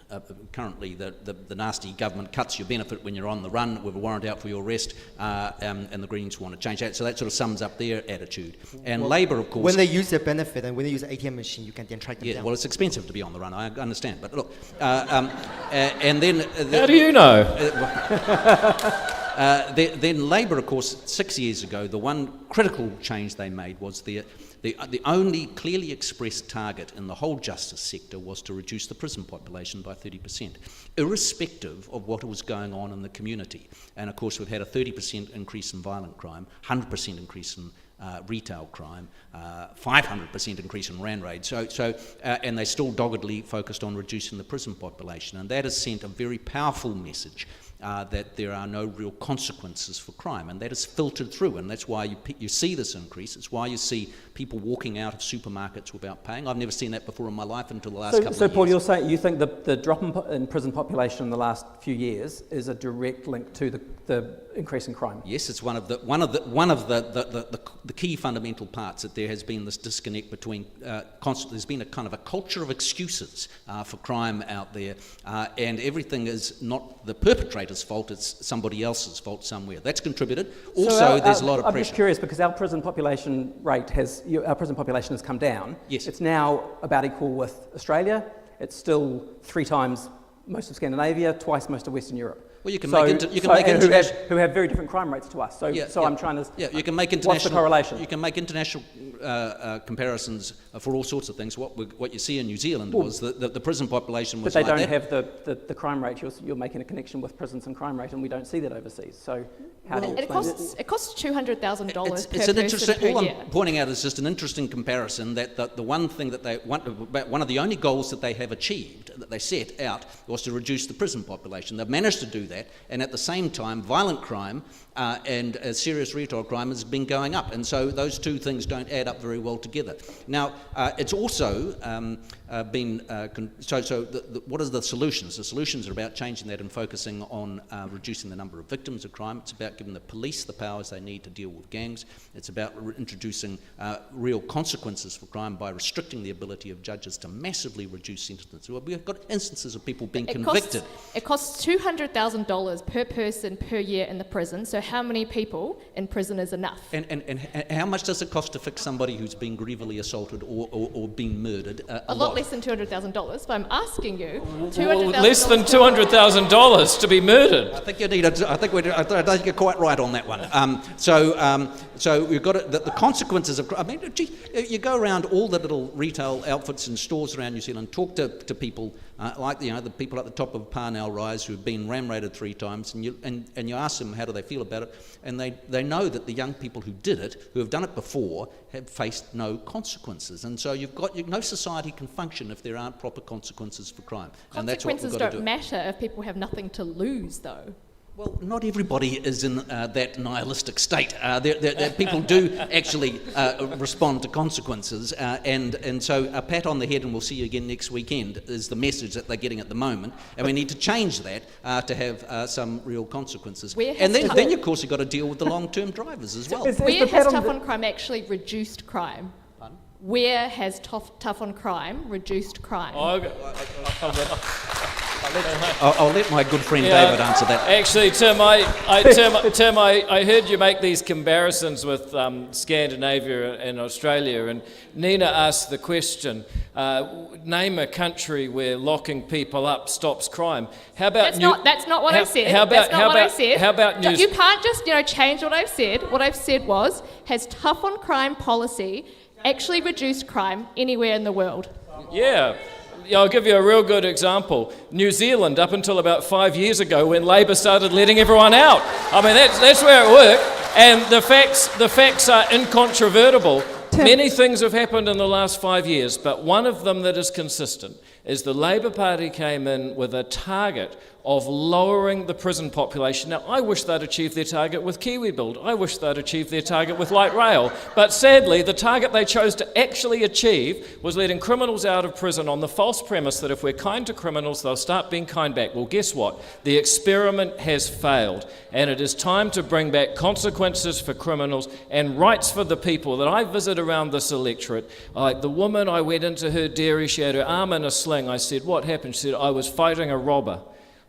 Currently, the nasty government cuts your benefit when you're on the run with a warrant out for your arrest, and the Greens want to change that. So that sort of sums up their attitude. And Labour, of course... When they use their benefit and when they use an ATM machine, you can then track them down. Well, it's expensive to be on the run, I understand. But look, and then... How do you know? Then Labour, of course, 6 years ago, the one critical change they made was the only clearly expressed target in the whole justice sector was to reduce the prison population by 30%, irrespective of what was going on in the community. And of course, we've had a 30% increase in violent crime, 100% increase in retail crime, 500% increase in RAN raid. And they still doggedly focused on reducing the prison population. And that has sent a very powerful message that there are no real consequences for crime, and that is filtered through, and that's why you see this increase. It's why you see people walking out of supermarkets without paying. I've never seen that before in my life until the last couple of years. So, Paul, you're saying you think the drop in prison population in the last few years is a direct link to the increase in crime? Yes, it's one of the key fundamental parts, that there has been this disconnect between there's been a kind of a culture of excuses for crime out there, and everything is not the perpetrator's fault, it's somebody else's fault somewhere. That's contributed. Also, there's a lot of pressure. I'm just curious, because our prison population has come down. Yes. It's now about equal with Australia. It's still 3 times most of Scandinavia, twice most of Western Europe. Well, you can So, make who have very different crime rates to us. So, I'm trying to. Yeah, you can make international. What's the correlation? You can make international comparisons for all sorts of things. What you see in New Zealand was the prison population was. But they like don't that. have the crime rate. You're making a connection with prisons and crime rate, and we don't see that overseas. So how do you explain it? It costs $200,000 per It's person an interesting. per All year. I'm pointing out is just an interesting comparison that the one thing that they want, one of the only goals that they have achieved, that they set out, was to reduce the prison population. They've managed to do that, and at the same time, violent crime and serious retail crime has been going up, and so those two things don't add up very well together. Now, it's also been what are the solutions? The solutions are about changing that and focusing on reducing the number of victims of crime. It's about giving the police the powers they need to deal with gangs. It's about introducing real consequences for crime by restricting the ability of judges to massively reduce sentences. Well, we've got instances of people being convicted. It costs $200,000 per person per year in the prison. So how many people in prison is enough? And how much does it cost to fix somebody who's been grievously assaulted or been murdered? A lot less than $200,000, but I'm asking you, $200,000 less than $200,000 to be murdered. I think you need. I don't think you're quite right on that one. So we've got the consequences of. I mean, gee, you go around all the little retail outfits and stores around New Zealand, talk to people like the people at the top of Parnell Rise who've been ram-raided 3 times, and you ask them how do they feel about it, and they know that the young people who did it, who have done it before, have faced no consequences, and so no society can function if there aren't proper consequences for crime. And that's what we've Consequences got to don't do. matter if people have nothing to lose, though. Well, not everybody is in that nihilistic state. There people do actually respond to consequences, and so a pat on the head and we'll see you again next weekend is the message that they're getting at the moment, and we need to change that to have some real consequences. And then of course you've got to deal with the long-term drivers as well. Where has Tough on Crime actually reduced crime? Pardon? Where has Tough on Crime reduced crime? I'll let my good friend David answer that. Actually, Tim, I heard you make these comparisons with Scandinavia and Australia, and Nina asked the question, name a country where locking people up stops crime. How about That's not what I said. How about you can't just change what I've said. What I've said was, has Tough on Crime policy actually reduced crime anywhere in the world? Yeah. I'll give you a real good example. New Zealand, up until about 5 years ago, when Labor started letting everyone out. I mean, that's where it worked, and the facts are incontrovertible. Many things have happened in the last 5 years, but one of them that is consistent is the Labor Party came in with a target of lowering the prison population. Now, I wish they'd achieved their target with KiwiBuild. I wish they'd achieved their target with light rail. But sadly, the target they chose to actually achieve was letting criminals out of prison on the false premise that if we're kind to criminals, they'll start being kind back. Well, guess what? The experiment has failed, and it is time to bring back consequences for criminals and rights for the people that I visit around this electorate. Like the woman, I went into her dairy, she had her arm in a sling. I said, what happened? She said, I was fighting a robber.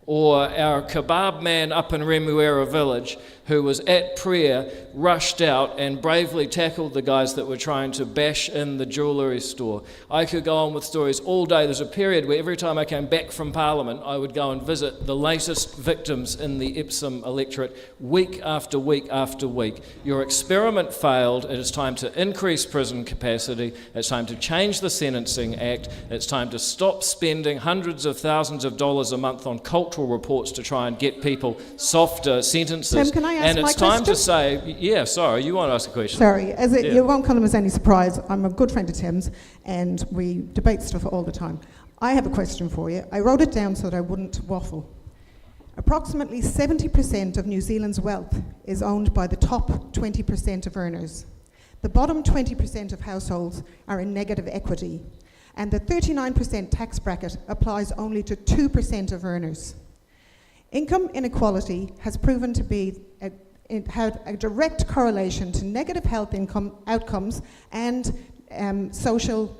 Or our kebab man up in Remuera village who was at prayer, rushed out and bravely tackled the guys that were trying to bash in the jewellery store. I could go on with stories all day. There's a period where every time I came back from Parliament, I would go and visit the latest victims in the Epsom electorate week after week after week. Your experiment failed. It is time to increase prison capacity. It's time to change the Sentencing Act. It's time to stop spending hundreds of thousands of dollars a month on cultural reports to try and get people softer sentences. Tim, can I ask and it's time question? to say, yeah, sorry, you want to ask a question? Sorry, you won't come as any surprise. I'm a good friend of Tim's, and we debate stuff all the time. I have a question for you. I wrote it down so that I wouldn't waffle. Approximately 70% of New Zealand's wealth is owned by the top 20% of earners. The bottom 20% of households are in negative equity, and the 39% tax bracket applies only to 2% of earners. Income inequality has proven to be had a direct correlation to negative health outcomes and social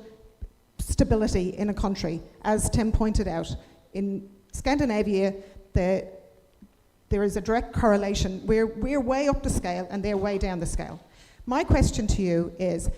stability in a country. As Tim pointed out, in Scandinavia, there is a direct correlation. We're way up the scale and they're way down the scale. My question to you is,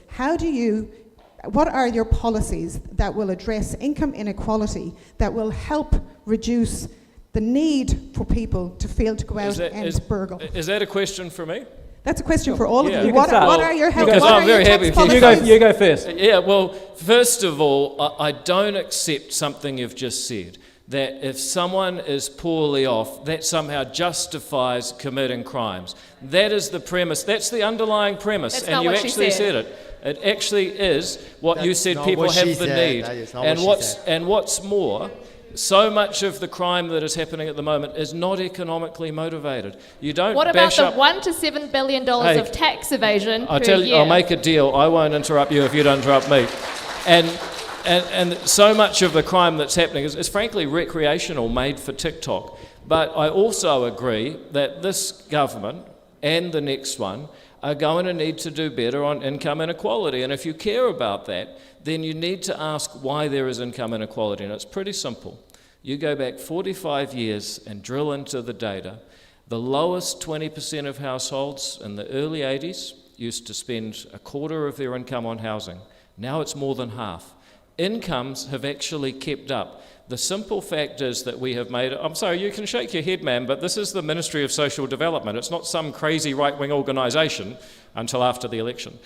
what are your policies that will address income inequality that will help reduce the need for people to feel to go out and burgle. Is that a question for me? That's a question for all of you. You What can start. are your health? Because What I'm are very your happy tax if you policies? You go first. Yeah, well, first of all, I don't accept something you've just said, that if someone is poorly off, that somehow justifies committing crimes. That is the premise. That's the underlying premise. That's and not you what she actually said. said it. It actually is what you That's said not people what have she the said. need. That is not And what she said. and what's more, so much of the crime that is happening at the moment is not economically motivated. You don't What about bash the up... $1 to $7 billion Hey, of tax evasion I'll per tell you, year? I'll make a deal. I won't interrupt you if you don't interrupt me. And so much of the crime that's happening is frankly recreational, made for TikTok. But I also agree that this government and the next one are going to need to do better on income inequality. And if you care about that, then you need to ask why there is income inequality. And it's pretty simple. You go back 45 years and drill into the data. The lowest 20% of households in the early 80s used to spend a quarter of their income on housing. Now it's more than half. Incomes have actually kept up. The simple fact is that we have made... I'm sorry, you can shake your head, ma'am, but this is the Ministry of Social Development. It's not some crazy right-wing organisation until after the election.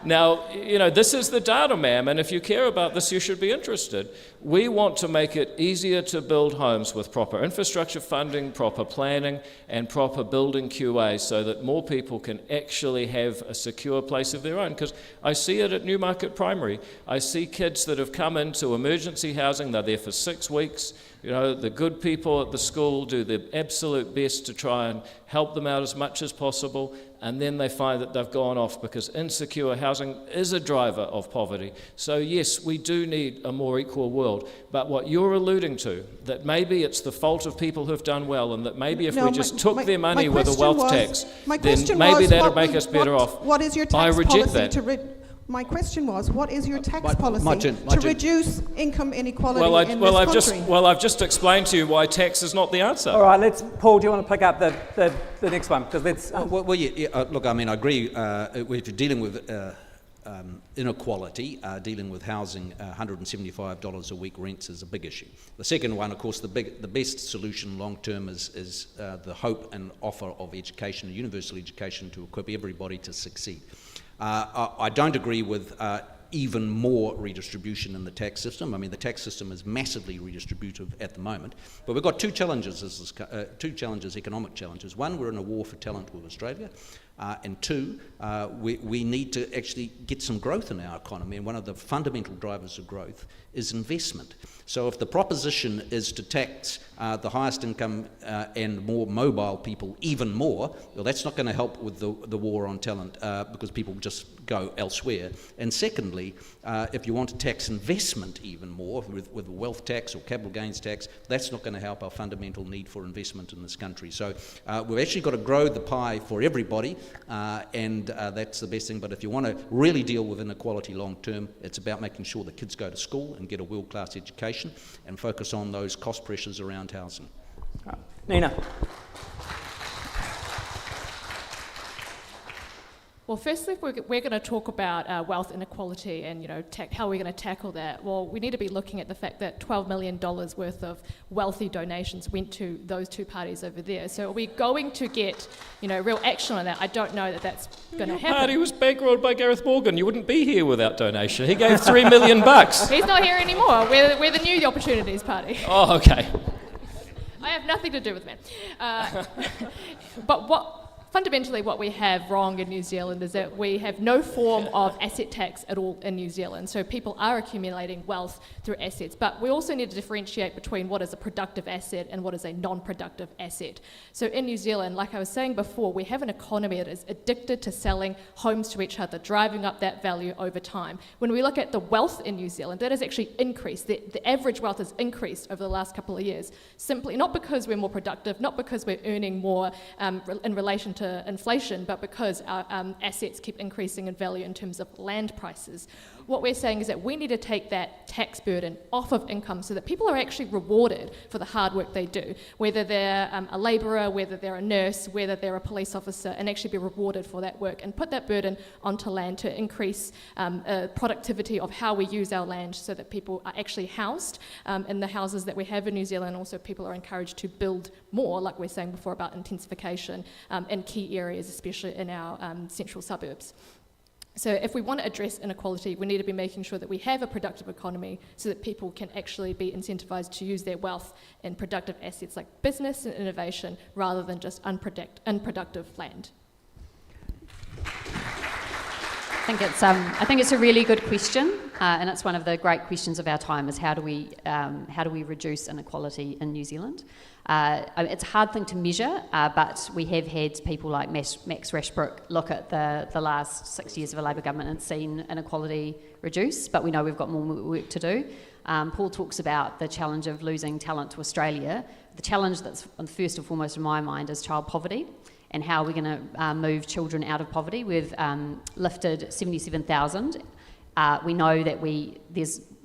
Now, you know, this is the data, ma'am, and if you care about this, you should be interested. We want to make it easier to build homes with proper infrastructure funding, proper planning, and proper building QA so that more people can actually have a secure place of their own. Because I see it at Newmarket Primary. I see kids that have come into emergency housing, they're there for 6 weeks. You know, the good people at the school do their absolute best to try and help them out as much as possible, and then they find that they've gone off because insecure housing is a driver of poverty. So yes, we do need a more equal world, but what you're alluding to, that maybe it's the fault of people who've done well, and that maybe if we just took their money with a wealth tax, then maybe that would make us better off. What is your tax I reject policy that. My question was, what is your tax policy my turn. to reduce income inequality in this country? I've just explained to you why tax is not the answer. All right, Paul, do you want to pick up the next one? Because that's... Look, I mean, I agree. If you're dealing with inequality, dealing with housing, $175 a week rents is a big issue. The second one, of course, the best solution long term is the hope and offer of education, universal education, to equip everybody to succeed. I don't agree with even more redistribution in the tax system. I mean, the tax system is massively redistributive at the moment. But we've got two economic challenges. One, we're in a war for talent with Australia. And two, we need to actually get some growth in our economy. And one of the fundamental drivers of growth is investment. So if the proposition is to tax the highest income and more mobile people even more, well, that's not going to help with the war on talent because people just go elsewhere. And secondly, if you want to tax investment even more with a wealth tax or capital gains tax, that's not going to help our fundamental need for investment in this country. So we've actually got to grow the pie for everybody, and that's the best thing. But if you want to really deal with inequality long term, it's about making sure the kids go to school and get a world-class education and focus on those cost pressures around housing. Nina. Well, firstly, we're going to talk about wealth inequality and how we're going to tackle that. Well, we need to be looking at the fact that $12 million worth of wealthy donations went to those two parties over there. So are we going to get real action on that? I don't know that that's going to happen. Your party was bankrolled by Gareth Morgan. You wouldn't be here without donation. He gave $3 million. He's not here anymore. We're the New Opportunities Party. Oh, okay. I have nothing to do with men. But fundamentally, what we have wrong in New Zealand is that we have no form of asset tax at all in New Zealand. So people are accumulating wealth through assets. But we also need to differentiate between what is a productive asset and what is a non-productive asset. So in New Zealand, like I was saying before, we have an economy that is addicted to selling homes to each other, driving up that value over time. When we look at the wealth in New Zealand, that has actually increased. The average wealth has increased over the last couple of years, simply not because we're more productive, not because we're earning more in relation to inflation, but because our assets keep increasing in value in terms of land prices. What we're saying is that we need to take that tax burden off of income so that people are actually rewarded for the hard work they do, whether they're a labourer, whether they're a nurse, whether they're a police officer, and actually be rewarded for that work, and put that burden onto land to increase productivity of how we use our land so that people are actually housed in the houses that we have in New Zealand. Also, people are encouraged to build more, like we're saying before about intensification in key areas, especially in our central suburbs. So if we want to address inequality, we need to be making sure that we have a productive economy so that people can actually be incentivised to use their wealth in productive assets like business and innovation rather than just unproductive land. I think it's a really good question, and it's one of the great questions of our time: is how do we reduce inequality in New Zealand? It's a hard thing to measure, but we have had people like Max Rashbrook look at the last 6 years of a Labor government and seen inequality reduce, but we know we've got more work to do. Paul talks about the challenge of losing talent to Australia. The challenge that's first and foremost in my mind is child poverty, and how we're going to move children out of poverty. We've lifted 77,000. We know that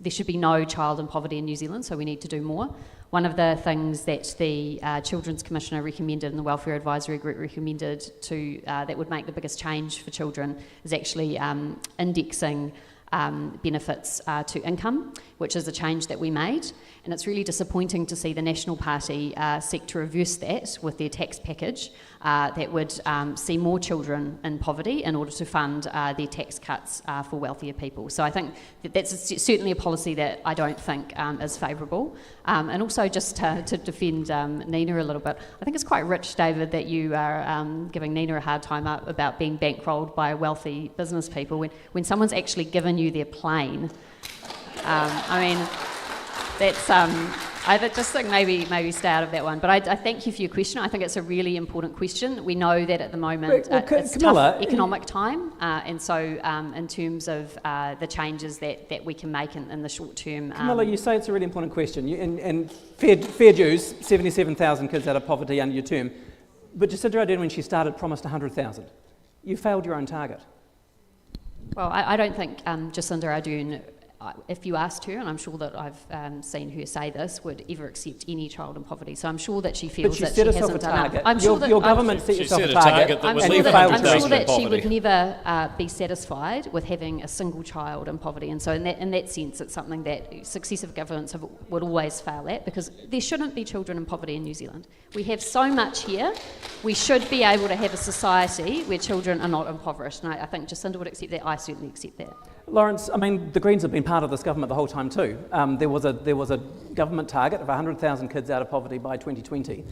there should be no child in poverty in New Zealand, so we need to do more. One of the things that the Children's Commissioner recommended and the Welfare Advisory Group recommended that would make the biggest change for children is actually indexing benefits to income, which is a change that we made. And it's really disappointing to see the National Party seek to reverse that with their tax package that would see more children in poverty in order to fund their tax cuts for wealthier people. So I think that's certainly a policy that I don't think is favourable. And also just to defend Nina a little bit, I think it's quite rich, David, that you are giving Nina a hard time about being bankrolled by wealthy business people when someone's actually given you their plane. I mean, that's I just think maybe stay out of that one. But I thank you for your question. I think it's a really important question. We know that at the moment it's Camilla, tough economic time, and so in terms of the changes that we can make in the short term. Camilla, you say it's a really important question, and fair dues, 77,000 kids out of poverty under your term. But Jacinda Ardern, when she started, promised 100,000. You failed your own target. Well, I don't think Jacinda Ardern, if you asked her, and I'm sure that I've seen her say this, would ever accept any child in poverty. So I'm sure that she feels that she hasn't done enough. I'm sure that your government set yourself a target, I'm sure that she would never be satisfied with having a single child in poverty. And so in that sense, it's something that successive governments would always fail at, because there shouldn't be children in poverty in New Zealand. We have so much here. We should be able to have a society where children are not impoverished. And I think Jacinda would accept that. I certainly accept that. Lawrence, I mean, the Greens have been part of this government the whole time too. There was a government target of 100,000 kids out of poverty by 2020.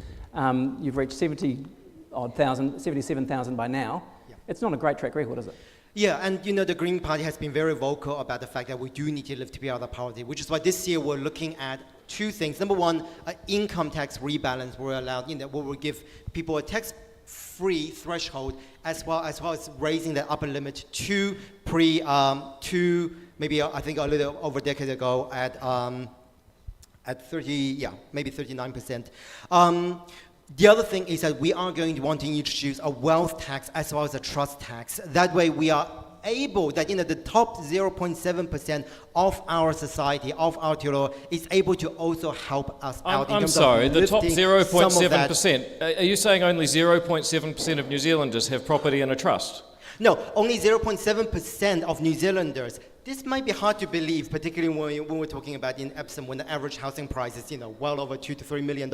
You've reached 77,000 by now. Yeah. It's not a great track record, is it? Yeah, and the Green Party has been very vocal about the fact that we do need to lift people out of poverty, which is why this year we're looking at two things. Number one, an income tax rebalance where we'll give people a tax-free threshold, as well as raising the upper limit to maybe I think a little over a decade ago at 39%. The other thing is that we are going to want to introduce a wealth tax as well as a trust tax. That way we are able, that the top 0.7% of our society, of Aotearoa, is able to also help us out. I'm sorry, the top 0.7%, are you saying only 0.7% of New Zealanders have property in a trust? No, only 0.7% of New Zealanders. This might be hard to believe, particularly when we're talking about in Epsom, when the average housing price is, well over $2 to $3 million.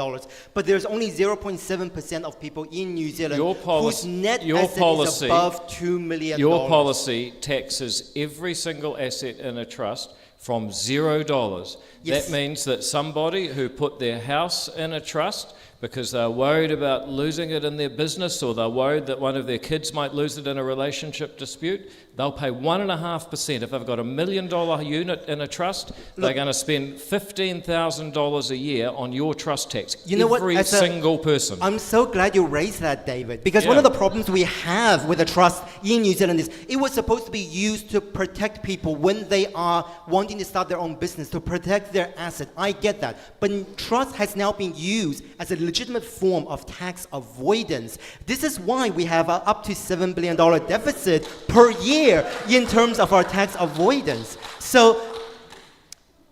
But there's only 0.7% of people in New Zealand whose net asset is above $2 million. Your policy taxes every single asset in a trust from $0. Yes. That means that somebody who put their house in a trust because they're worried about losing it in their business, or they're worried that one of their kids might lose it in a relationship dispute, they'll pay 1.5%. If they've got $1 million unit in a trust, they're going to spend $15,000 a year on your trust tax. Every single person. I'm so glad you raised that, David, because one of the problems we have with the trust in New Zealand is it was supposed to be used to protect people when they are wanting to start their own business, to protect their asset. I get that. But trust has now been used as a legitimate form of tax avoidance. This is why we have an up to $7 billion deficit per year in terms of our tax avoidance. So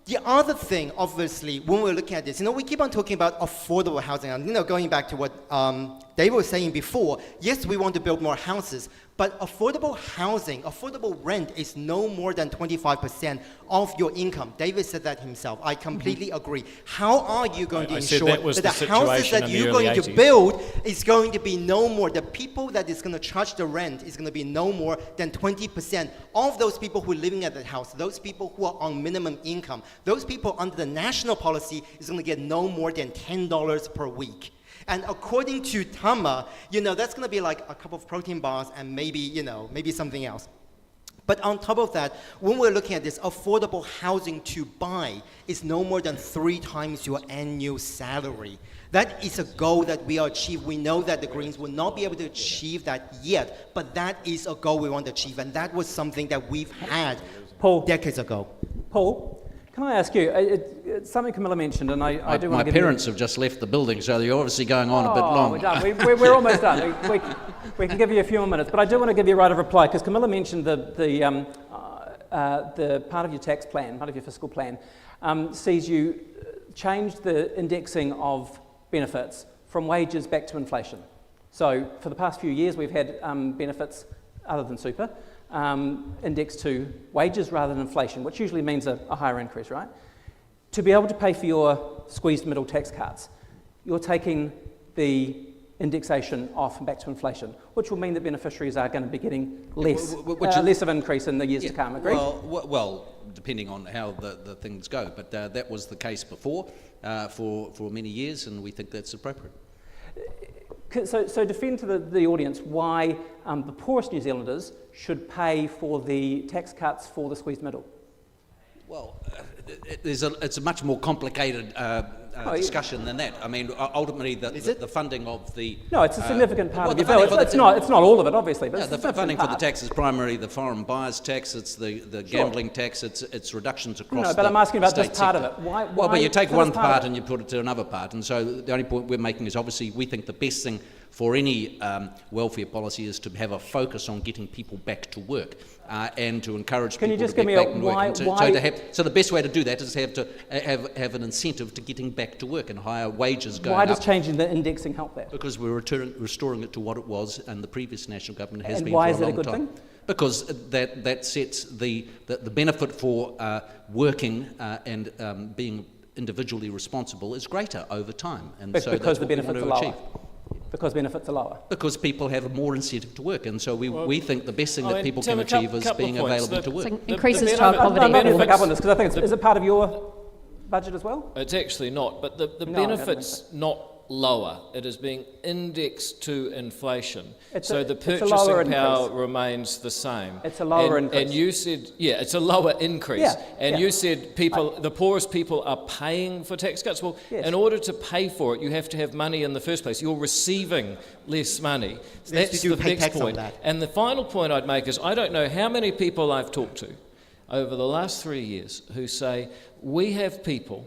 the other thing, obviously, when we're looking at this, we keep on talking about affordable housing. And, going back to what David was saying before, yes, we want to build more houses, but affordable housing, affordable rent is no more than 25% of your income. David said that himself. I completely agree. How are you going to ensure that the houses that you're going to build is going to be no more, the people that is going to charge the rent is going to be no more than 20% of those people who are living at that house, those people who are on minimum income, those people under the national policy is going to get no more than $10 per week. And according to Tanya, that's going to be like a couple of protein bars and maybe something else. But on top of that, when we're looking at this, affordable housing to buy is no more than 3 times your annual salary. That is a goal that we achieve. We know that the Greens will not be able to achieve that yet, but that is a goal we want to achieve, and that was something that we've had decades ago. Paul, can I ask you, it's something Camilla mentioned, and I do want to give you... My parents have just left the building, so you're obviously going on a bit long. We're done. We're almost done. We can give you a few more minutes, but I do want to give you a right of reply, because Camilla mentioned the part of your tax plan, part of your fiscal plan, sees you change the indexing of benefits from wages back to inflation. So for the past few years, we've had benefits, other than super, indexed to wages rather than inflation, which usually means a higher increase, right? To be able to pay for your squeezed middle tax cuts, you're taking the indexation off and back to inflation, which will mean that beneficiaries are going to be getting less of an increase in the years to come. Agreed? Well, depending on how the things go, but that was the case before for many years, and we think that's appropriate. So defend to the audience why the poorest New Zealanders should pay for the tax cuts for the squeezed middle. Well, it's a much more complicated discussion than that. I mean, ultimately, the funding of the... No, it's a significant part of your bill. It's not all of it, obviously. But the funding for the tax is primarily the foreign buyers tax, it's the gambling tax, it's reductions across No, but I'm asking about this part sector. of it. Why, but you take one part and you put it to another part. And so the only point we're making is obviously we think the best thing for any welfare policy is to have a focus on getting people back to work and to encourage people to get back and work. So the best way to do that is to have an incentive to getting back to work and higher wages going up. Why does changing the indexing help that? Because we're restoring it to what it was, and the previous national government has been for a long time. And why is that a good thing? Because that sets the benefit for working and being individually responsible is greater over time, and so that's what we want to achieve. Because benefits are lower? Because people have more incentive to work, and so we think the best thing that people can achieve is being available to work. So increases child poverty. I'm going to pick up on this, because I think is it part of your budget as well? It's actually not, but the benefit's not lower. It is being indexed to inflation. So the purchasing power remains the same. It's a lower increase. And you said, it's a lower increase. You said the poorest people are paying for tax cuts. Well, in order to pay for it, you have to have money in the first place. You're receiving less money. That's the next point. And the final point I'd make is I don't know how many people I've talked to over the last 3 years who say, we have people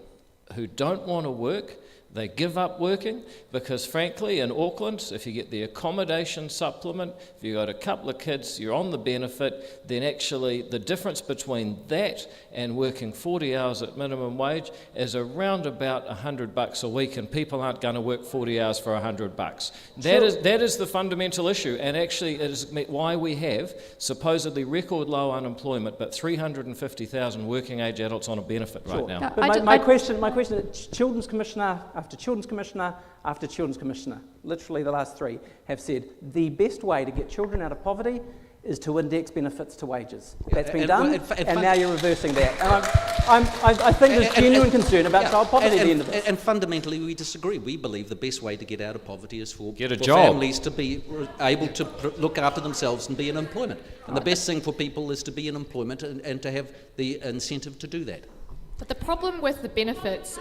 who don't want to work. They give up working because, frankly, in Auckland, if you get the accommodation supplement, if you've got a couple of kids, you're on the benefit, then actually the difference between that and working 40 hours at minimum wage is around about $100 a week, and people aren't going to work 40 hours for $100. That is the fundamental issue, and actually it is why we have supposedly record low unemployment, but 350,000 working age adults on a benefit right now. But my question is, Children's Commissioner after Children's Commissioner after Children's Commissioner, literally the last 3, have said the best way to get children out of poverty is to index benefits to wages. That's been done, and now you're reversing that. And I think there's genuine concern about child poverty at the end of this. And fundamentally, we disagree. We believe the best way to get out of poverty is for job. Families to be able to look after themselves and be in employment. And the best thing for people is to be in employment and to have the incentive to do that. But the problem with the benefits...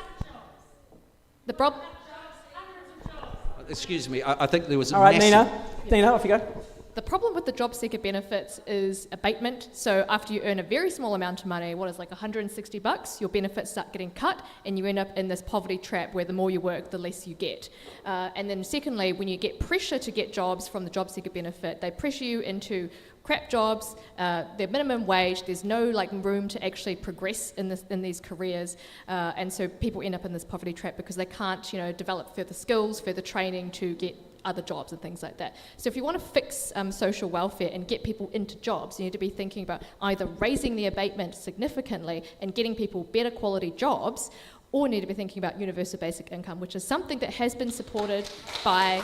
Excuse me, I think there was a massive... All right, Nina, off you go. The problem with the job seeker benefits is abatement. So after you earn a very small amount of money, what is like $160, your benefits start getting cut and you end up in this poverty trap where the more you work, the less you get. And then secondly, when you get pressure to get jobs from the job seeker benefit, they pressure you into crap jobs, they're minimum wage, there's no like room to actually progress in these careers, and so people end up in this poverty trap because they can't, develop further skills, further training to get other jobs and things like that. So if you want to fix social welfare and get people into jobs, you need to be thinking about either raising the abatement significantly and getting people better quality jobs, or need to be thinking about universal basic income, which is something that has been supported by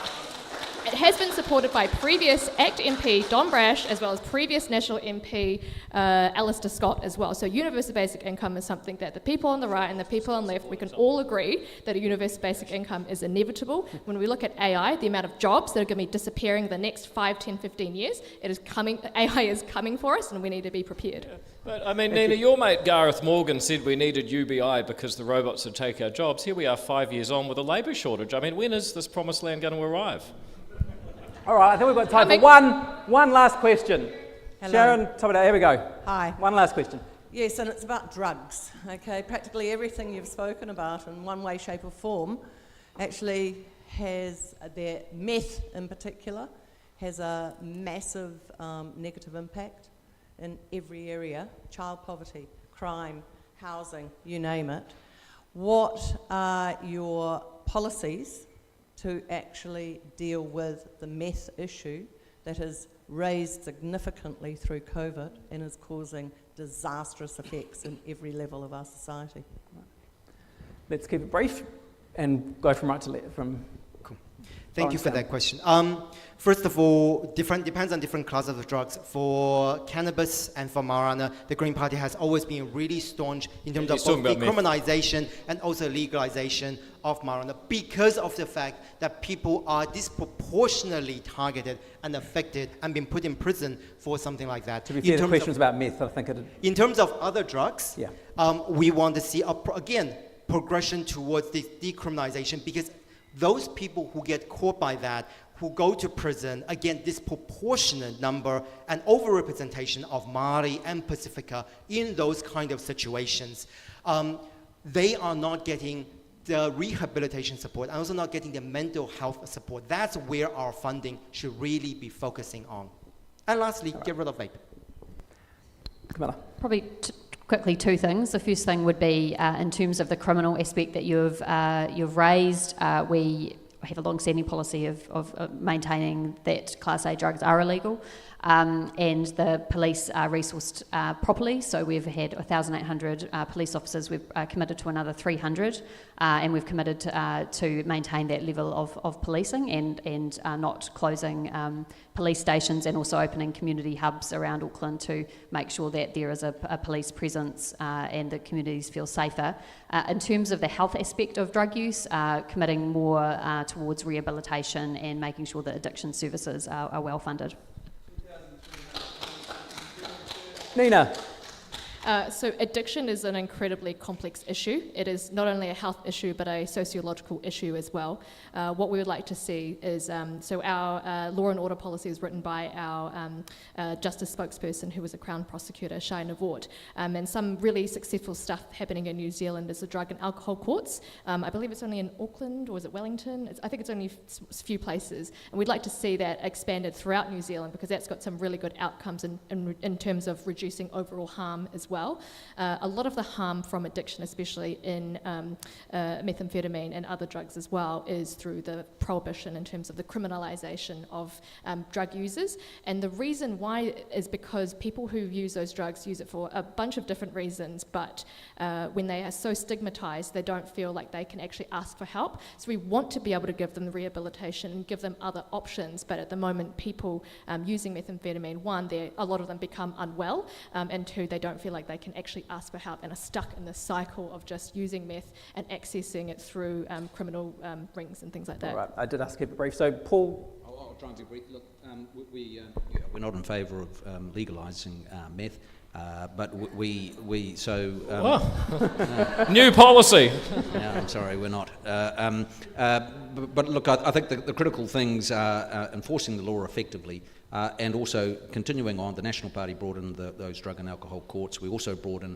previous ACT MP Don Brash, as well as previous National MP Alistair Scott as well. So universal basic income is something that the people on the right and the people on the left, we can all agree that a universal basic income is inevitable. When we look at AI, the amount of jobs that are going to be disappearing in the next 5, 10, 15 years, AI is coming for us and we need to be prepared. Yeah. But I mean, Nina, your mate Gareth Morgan said we needed UBI because the robots would take our jobs. Here we are 5 years on with a labour shortage. I mean, when is this promised land going to arrive? All right, I think we've got time for one last question. Hello. Sharon, Tomato, here we go. Hi. One last question. Yes, and it's about drugs. Okay, practically everything you've spoken about in one way, shape or form actually has their meth in particular has a massive negative impact in every area: child poverty, crime, housing, you name it. What are your policies to actually deal with the meth issue that has raised significantly through COVID and is causing disastrous effects in every level of our society? Let's keep it brief and go from right to left. Cool. Thank you for that question. First of all, depends on different classes of drugs. For cannabis and for marijuana, the Green Party has always been really staunch in terms of both decriminalization and also legalization of marijuana, because of the fact that people are disproportionately targeted and affected and been put in prison for something like that. To be fair, the question was about meth, I think. In terms of other drugs, we want to see, again, progression towards this decriminalization, because those people who get caught by that, who go to prison, again, disproportionate number and overrepresentation of Māori and Pacifica in those kind of situations, they are not getting the rehabilitation support and also not getting the mental health support. That's where our funding should really be focusing on. And lastly, get rid of vape. Camilla. Probably quickly two things. The first thing would be in terms of the criminal aspect that you've raised. We have a long-standing policy of maintaining that Class A drugs are illegal, and the police are resourced properly. So we've had 1,800 police officers. We've committed to another 300, and we've committed to maintain that level of policing and not closing police stations, and also opening community hubs around Auckland to make sure that there is a police presence and the communities feel safer. In terms of the health aspect of drug use, committing more towards rehabilitation and making sure that addiction services are well funded. Nina. So addiction is an incredibly complex issue. It is not only a health issue, but a sociological issue as well. What we would like to see is, so our law and order policy is written by our justice spokesperson, who was a Crown prosecutor, Shai Navort, and some really successful stuff happening in New Zealand is the drug and alcohol courts. I believe it's only in Auckland, or is it Wellington? I think it's only a few places, and we'd like to see that expanded throughout New Zealand, because that's got some really good outcomes in terms of reducing overall harm as well. A lot of the harm from addiction, especially in methamphetamine and other drugs as well, is through the prohibition in terms of the criminalisation of drug users. And the reason why is because people who use those drugs use it for a bunch of different reasons, but when they are so stigmatised, they don't feel like they can actually ask for help. So we want to be able to give them rehabilitation and give them other options, but at the moment people using methamphetamine, one, a lot of them become unwell, and two, they don't feel like they can actually ask for help and are stuck in this cycle of just using meth and accessing it through criminal rings and things like that. All right, I did ask to keep it brief. So, Paul. I'll try and be brief. Look, we're not in favour of legalising meth, but new policy. No, I'm sorry, we're not. But look, I think the critical things are enforcing the law effectively, and also continuing on. The National Party brought in those drug and alcohol courts. We also brought in,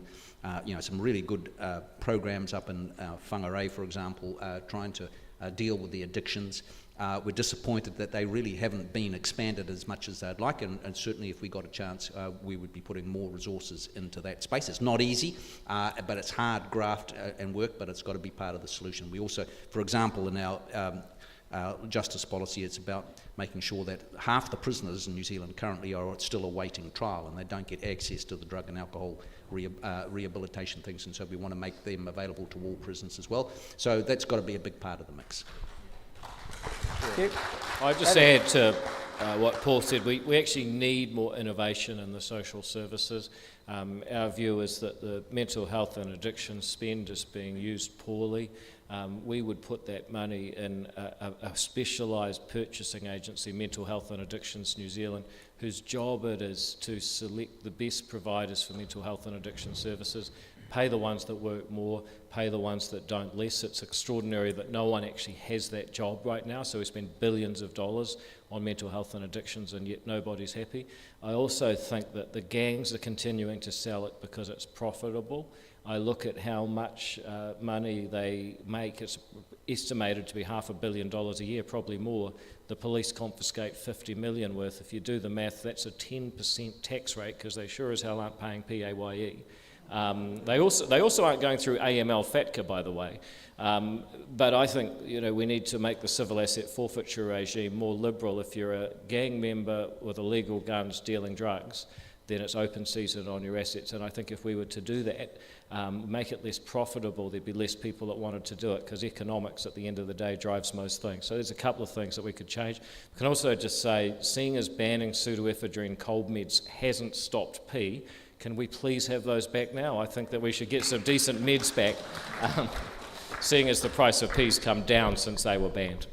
some really good programs up in Whangarei, for example, trying to deal with the addictions. We're disappointed that they really haven't been expanded as much as they'd like, and certainly if we got a chance, we would be putting more resources into that space. It's not easy, but it's hard graft and work, but it's got to be part of the solution. We also, for example, in our justice policy, it's about making sure that half the prisoners in New Zealand currently are still awaiting trial and they don't get access to the drug and alcohol rehabilitation things, and so we want to make them available to all prisoners as well. So that's got to be a big part of the mix. I just add to what Paul said. We actually need more innovation in the social services. Our view is that the mental health and addiction spend is being used poorly. We would put that money in a specialised purchasing agency, Mental Health and Addictions New Zealand, whose job it is to select the best providers for mental health and addiction services, pay the ones that work more, pay the ones that don't less. It's extraordinary that no one actually has that job right now, so we spend billions of dollars on mental health and addictions and yet nobody's happy. I also think that the gangs are continuing to sell it because it's profitable. I look at how much money they make. It's estimated to be $500 million a year, probably more. The police confiscate 50 million worth. If you do the math, that's a 10% tax rate because they sure as hell aren't paying PAYE. They also aren't going through AML FATCA, by the way. But I think we need to make the civil asset forfeiture regime more liberal. If you're a gang member with illegal guns dealing drugs, then it's open season on your assets. And I think if we were to do that, make it less profitable, there'd be less people that wanted to do it, because economics at the end of the day drives most things. So there's a couple of things that we could change. We can also just say, seeing as banning pseudoephedrine cold meds hasn't stopped P, can we please have those back now? I think that we should get some decent meds back, seeing as the price of P's come down since they were banned.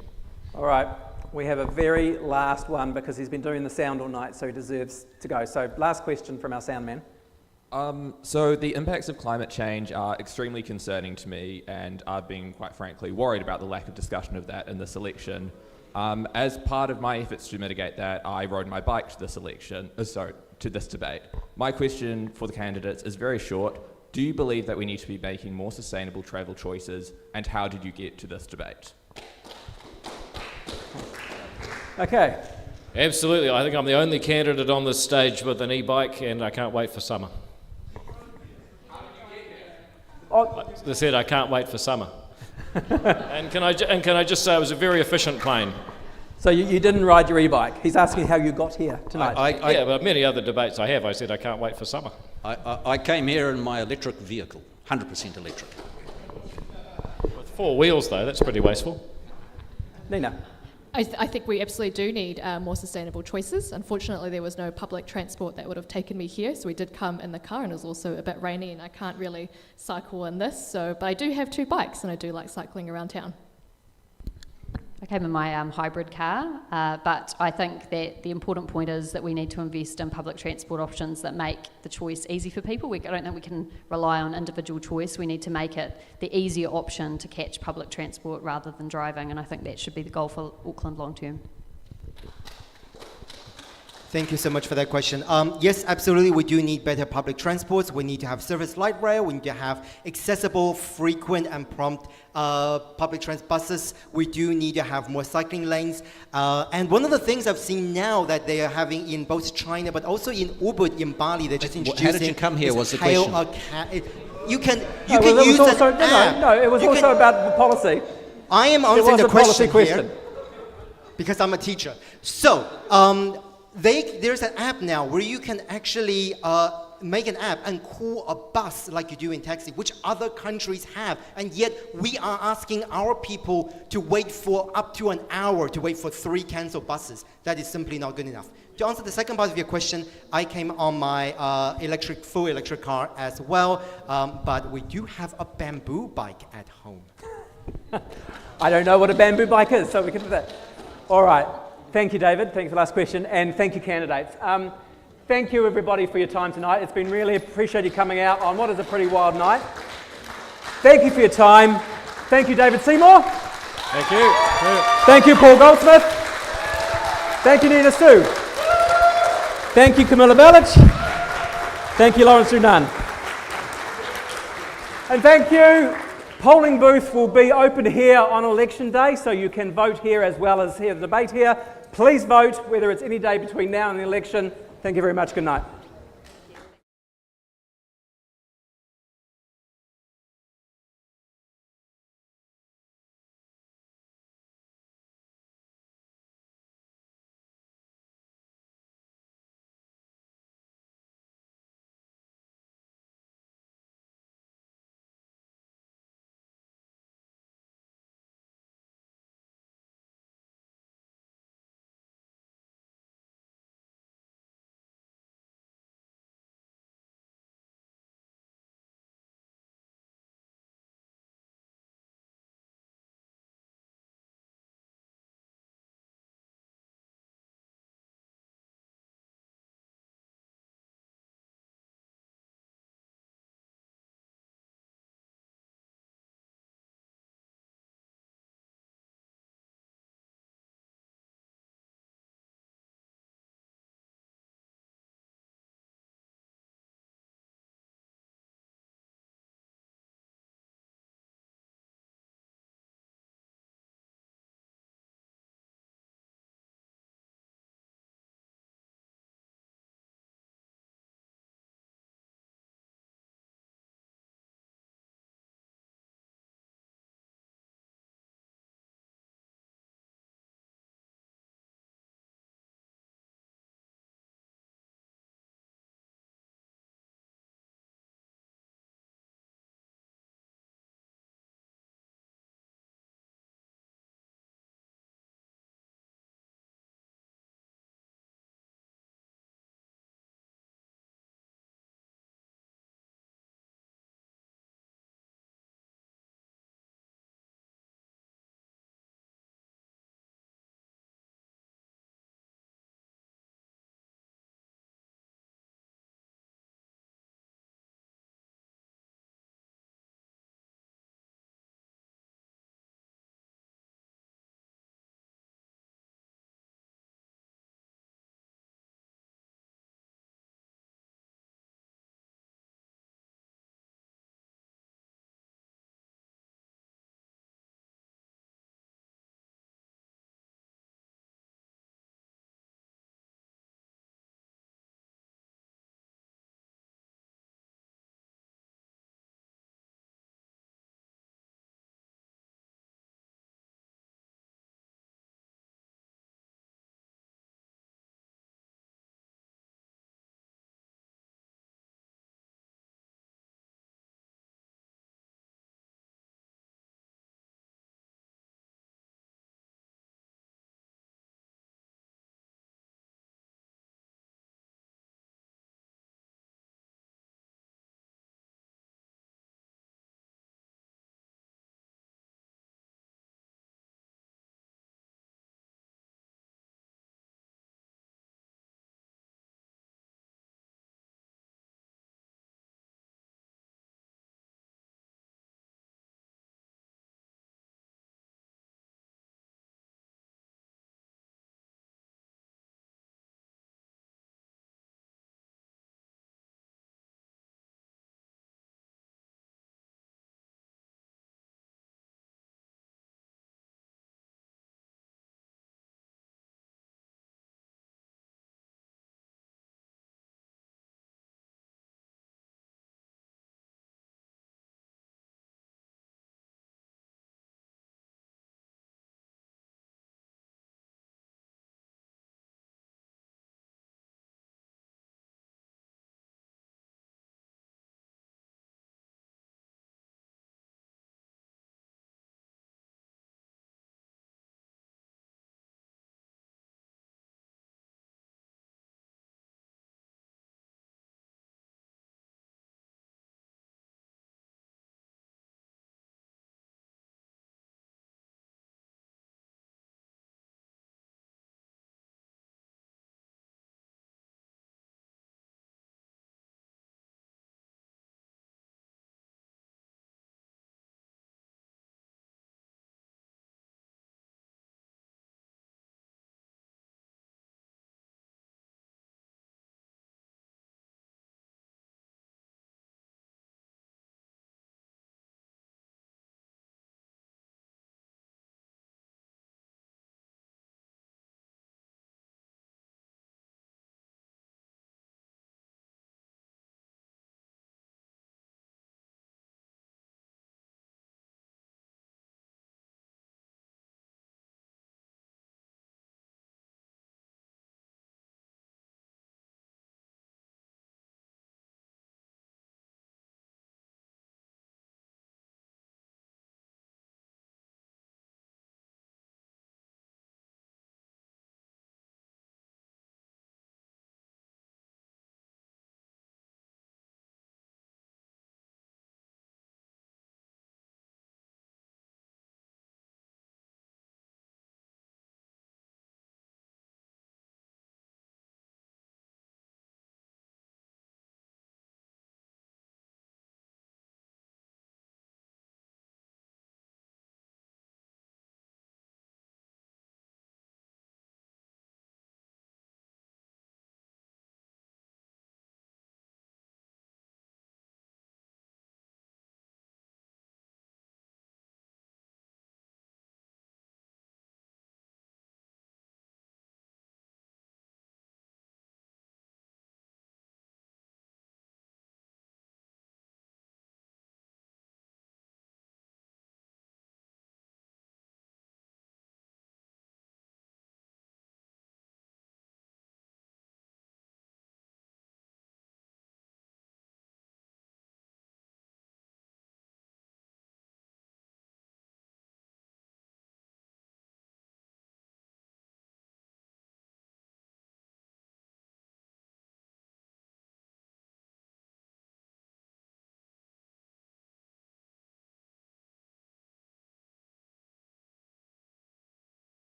All right, we have a very last one because he's been doing the sound all night, so he deserves to go. So last question from our sound man. So the impacts of climate change are extremely concerning to me, and I've been, quite frankly, worried about the lack of discussion of that in this election. As part of my efforts to mitigate that, I rode my bike to this to this debate. My question for the candidates is very short. Do you believe that we need to be making more sustainable travel choices, and how did you get to this debate? Okay. Absolutely. I think I'm the only candidate on this stage with an e-bike, and I can't wait for summer. As I said, I can't wait for summer. And can I just say it was a very efficient plane. So you didn't ride your e-bike. He's asking how you got here tonight. Yeah, but many other debates I said I can't wait for summer. I came here in my electric vehicle, 100% electric. With 4 wheels, though, that's pretty wasteful. Nina. I think we absolutely do need more sustainable choices. Unfortunately, there was no public transport that would have taken me here, so we did come in the car, and it was also a bit rainy, and I can't really cycle in this. But I do have 2 bikes, and I do like cycling around town. I came in my hybrid car, but I think that the important point is that we need to invest in public transport options that make the choice easy for people. I don't think we can rely on individual choice. We need to make it the easier option to catch public transport rather than driving, and I think that should be the goal for Auckland long term. Thank you so much for that question. Yes, absolutely, we do need better public transports. We need to have service light rail. We need to have accessible, frequent, and prompt public transport buses. We do need to have more cycling lanes. And one of the things I've seen now that they are having in both China, but also in Ubud in Bali, they're just introducing. How did you come here? Was the question? You can use an app. No, it was also about the policy. I am answering the question here because I'm a teacher. So. There's an app now where you can actually make an app and call a bus like you do in taxi, which other countries have, and yet we are asking our people to wait for up to an hour to wait for 3 cancelled buses. That is simply not good enough. To answer the second part of your question, I came on my full electric car as well, but we do have a bamboo bike at home. I don't know what a bamboo bike is, so we can do that. All right. Thank you, David. Thank you for the last question, and thank you, candidates. Thank you, everybody, for your time tonight. It's been really appreciate you coming out on what is a pretty wild night. Thank you for your time. Thank you, David Seymour. Thank you. Thank you, Paul Goldsmith. Thank you, Nina Sue. Thank you, Camilla Belich. Thank you, Xu-Nan. And thank you. Polling booth will be open here on election day, so you can vote here as well as hear the debate here. Please vote, whether it's any day between now and the election. Thank you very much. Good night.